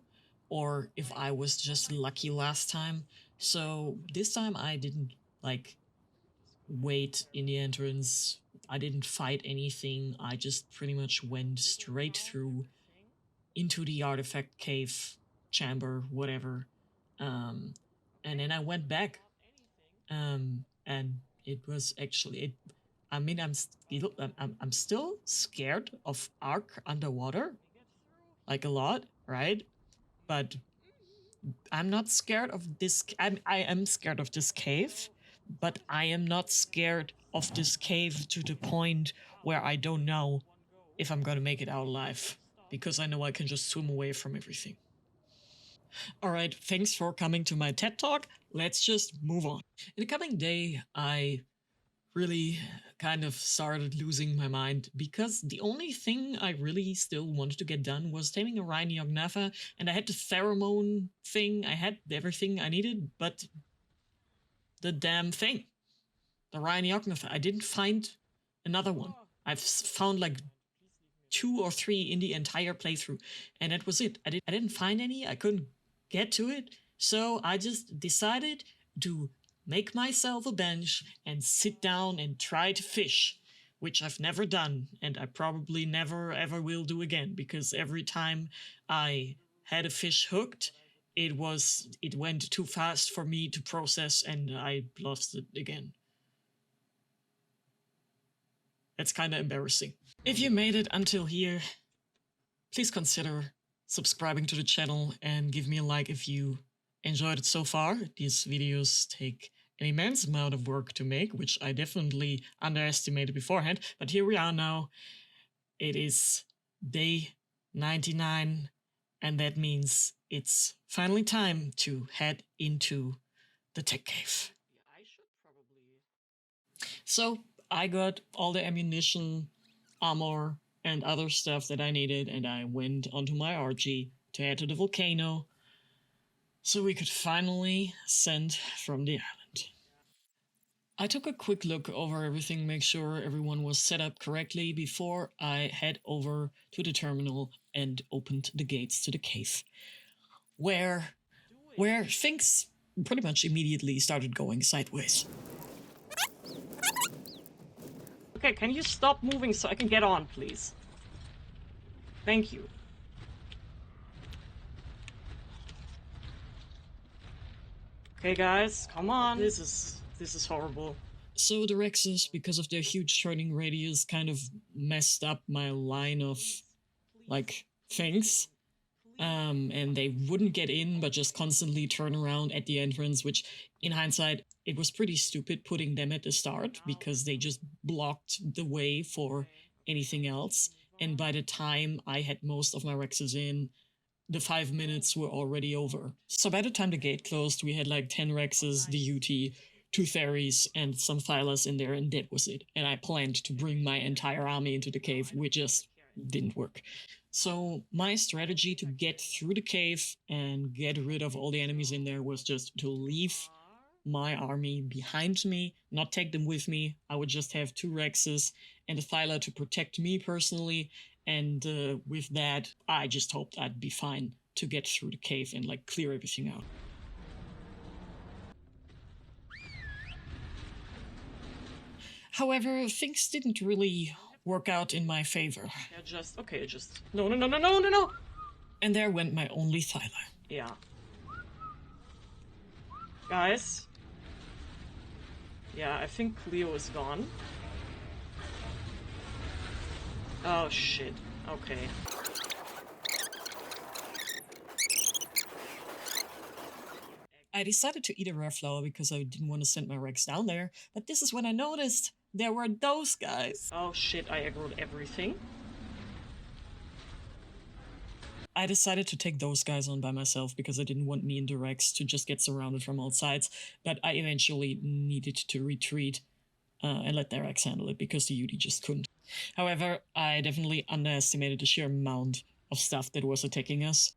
or if I was just lucky last time. So this time I didn't like wait in the entrance. I didn't fight anything. I just pretty much went straight through into the artifact cave chamber, whatever. And then I went back. And it was actually it. I mean, I'm still scared of ARK underwater, like a lot, right? But I'm not scared of this. I am scared of this cave, but I am not scared of this cave to the point where I don't know if I'm gonna make it out alive, because I know I can just swim away from everything. Alright, thanks for coming to my TED Talk. Let's just move on. In the coming day, I really kind of started losing my mind because the only thing I really still wanted to get done was taming a Rhyniog Nafa, and I had the pheromone thing, I had everything I needed, but the damn thing. The Rhyniog Nafa. I didn't find another one. I've found like 2 or 3 in the entire playthrough, and that was it. I didn't find any, I couldn't get to it, so I just decided to make myself a bench and sit down and try to fish, which I've never done, and I probably never ever will do again, because every time I had a fish hooked, it went too fast for me to process and I lost it again. That's kind of embarrassing. If you made it until here, please consider subscribing to the channel and give me a like if you enjoyed it so far. These videos take an immense amount of work to make, which I definitely underestimated beforehand, but here we are now. It is day 99, and that means it's finally time to head into the tech cave. So I got all the ammunition, armor, and other stuff that I needed, and I went onto my RG to head to the volcano so we could finally ascend from the island. I took a quick look over everything, make sure everyone was set up correctly before I head over to the terminal and opened the gates to the cave, where things pretty much immediately started going sideways. Okay, can you stop moving so I can get on, please? Thank you. Okay, guys, come on. This is horrible. So the Rexes, because of their huge turning radius, kind of messed up my line of, like, things. And they wouldn't get in, but just constantly turn around at the entrance, which, in hindsight, it was pretty stupid putting them at the start, because they just blocked the way for anything else. And by the time I had most of my Rexes in, the 5 minutes were already over. So by the time the gate closed, we had like 10 Rexes, the UT, 2 Theris, and some Thylas in there, and that was it. And I planned to bring my entire army into the cave, which just didn't work. So my strategy to get through the cave and get rid of all the enemies in there was just to leave my army behind me, not take them with me. I would just have 2 Rexes and a Thyla to protect me personally, and with that, I just hoped I'd be fine to get through the cave and like clear everything out. However, things didn't really work out in my favor. Yeah, no. And there went my only Thyla. Yeah. Guys. Yeah, I think Cleo is gone. Oh shit. Okay. I decided to eat a rare flower because I didn't want to send my Rex down there, but this is when I noticed there were those guys. Oh shit, I aggroed everything. I decided to take those guys on by myself because I didn't want me and the Rex to just get surrounded from all sides, but I eventually needed to retreat and let the Rex handle it because the UD just couldn't. However, I definitely underestimated the sheer amount of stuff that was attacking us.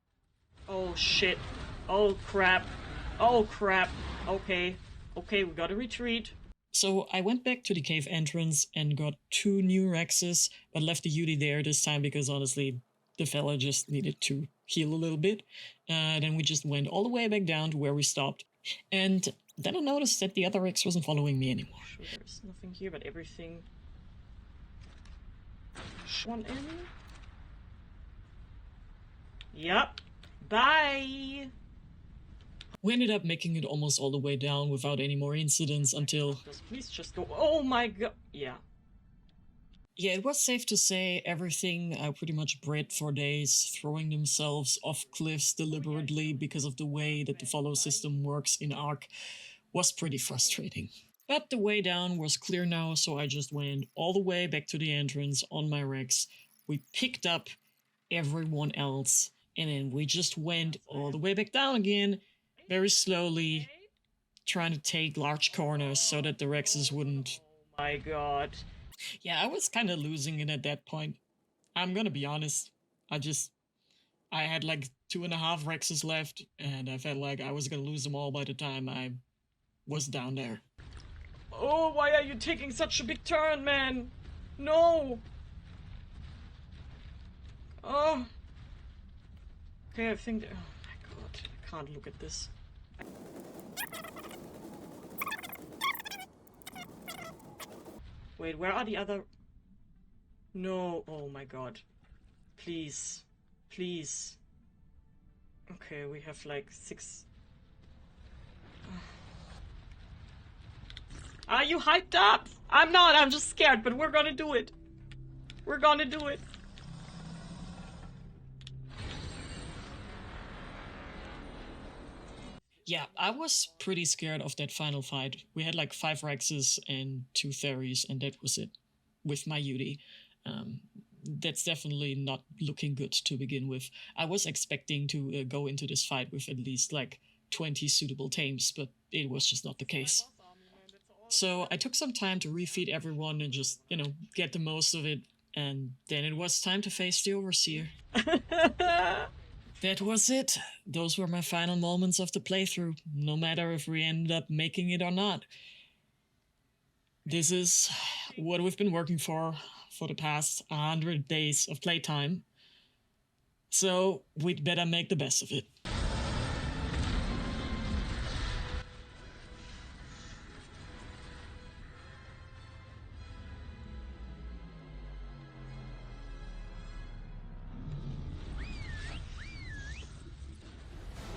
Oh shit. Oh crap. Oh crap. Okay. Okay, we gotta retreat. So I went back to the cave entrance and got 2 new Rexes, but left the Yudi there this time because honestly, the fella just needed to heal a little bit. Then we just went all the way back down to where we stopped. And then I noticed that the other Rex wasn't following me anymore. Sure, there's nothing here, but everything. One in. Yep. Bye. We ended up making it almost all the way down without any more incidents until... Please just go. Oh my god. Yeah. Yeah, it was safe to say everything I pretty much bred for days, throwing themselves off cliffs deliberately because of the way that the follow system works in ARK, was pretty frustrating. But the way down was clear now, so I just went all the way back to the entrance on my Rex. We picked up everyone else, and then we just went all the way back down again, very slowly, trying to take large corners so that the Rexes wouldn't... Oh my god. Yeah, I was kind of losing it at that point. I'm gonna be honest. I had like 2.5 Rexes left, and I felt like I was gonna lose them all by the time I was down there. Oh, why are you taking such a big turn, man? No! Oh. Okay, I think... Oh my god, I can't look at this. Wait, where are the other... No, oh my god. Please. Please. Okay, we have like 6... Are you hyped up? I'm not, I'm just scared, but we're gonna do it. We're gonna do it. Yeah, I was pretty scared of that final fight. We had like 5 Rexes and 2 Theries, and that was it. With my Yudi. That's definitely not looking good to begin with. I was expecting to go into this fight with at least like 20 suitable tames, but it was just not the case. So I took some time to refeed everyone and just, you know, get the most of it, and then it was time to face the Overseer. That was it. Those were my final moments of the playthrough, no matter if we ended up making it or not. This is what we've been working for the past 100 days of playtime. So we'd better make the best of it.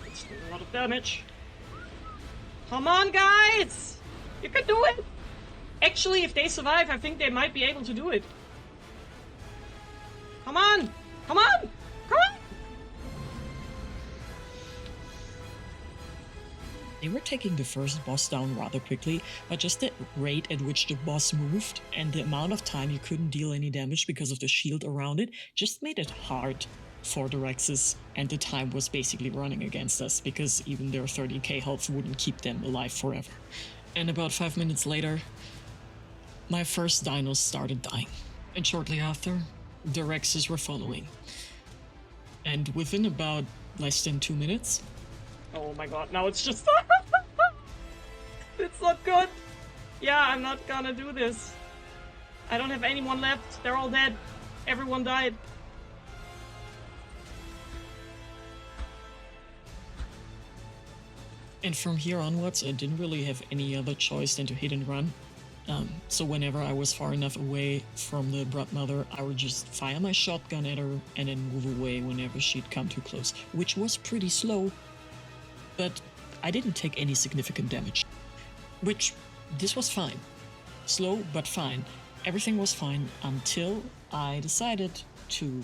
It's doing a lot of damage. Come on, guys! You can do it! Actually, if they survive, I think they might be able to do it. Come on! Come on! Come on! They were taking the first boss down rather quickly, but just the rate at which the boss moved and the amount of time you couldn't deal any damage because of the shield around it just made it hard for the Rexes, and the time was basically running against us because even their 30k health wouldn't keep them alive forever. And about 5 minutes later, my first dinos started dying. And shortly after, the Rexes were following. And within about less than 2 minutes... Oh my god, now it's just... It's not good! Yeah, I'm not gonna do this. I don't have anyone left. They're all dead. Everyone died. And from here onwards, I didn't really have any other choice than to hit and run. So whenever I was far enough away from the Broodmother, I would just fire my shotgun at her and then move away whenever she'd come too close, which was pretty slow, but I didn't take any significant damage. Which, this was fine. Slow, but fine. Everything was fine until I decided to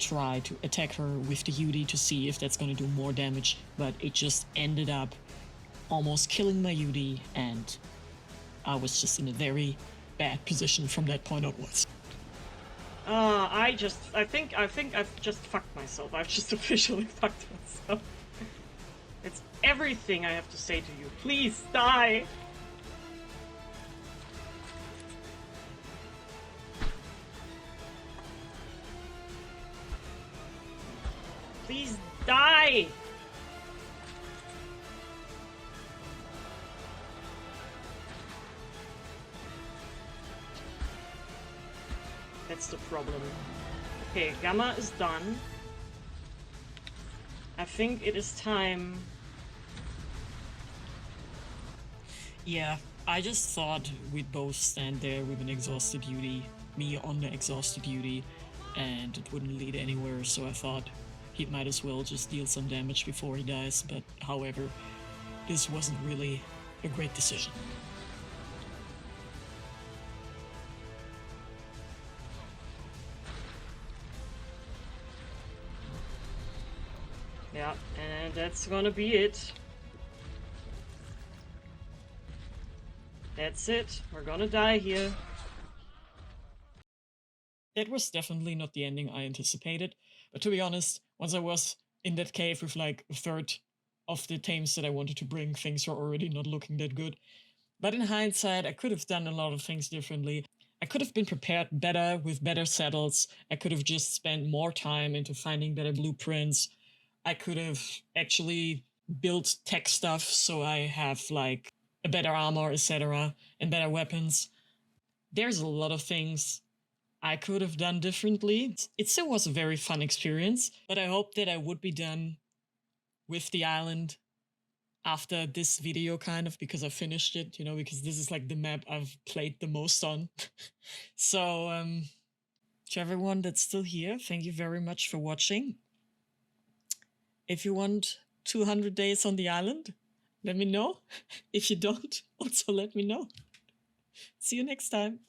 try to attack her with the Yudi to see if that's gonna do more damage, but it just ended up almost killing my Yudi, and I was just in a very bad position from that point onwards. I think I've just fucked myself. I've just officially fucked myself. It's everything I have to say to you. Please, die! Please Die! That's the problem. Okay, Gamma is done. I think it is time. Yeah, I just thought we'd both stand there with an exhausted Yudi, me on the exhausted Yudi, and it wouldn't lead anywhere, so I thought he might as well just deal some damage before he dies, but however, this wasn't really a great decision. Yeah, and that's gonna be it. That's it. We're gonna die here. That was definitely not the ending I anticipated, but to be honest, once I was in that cave with like a third of the tames that I wanted to bring, things were already not looking that good. But in hindsight, I could have done a lot of things differently. I could have been prepared better with better saddles. I could have just spent more time into finding better blueprints. I could have actually built tech stuff so I have like a better armor, etc., and better weapons. There's a lot of things I could have done differently. It still was a very fun experience, but I hope that I would be done with the island after this video, kind of, because I finished it, you know, because this is like the map I've played the most on. So, to everyone that's still here, thank you very much for watching. If you want 200 days on the island, let me know. If you don't, also let me know. See you next time.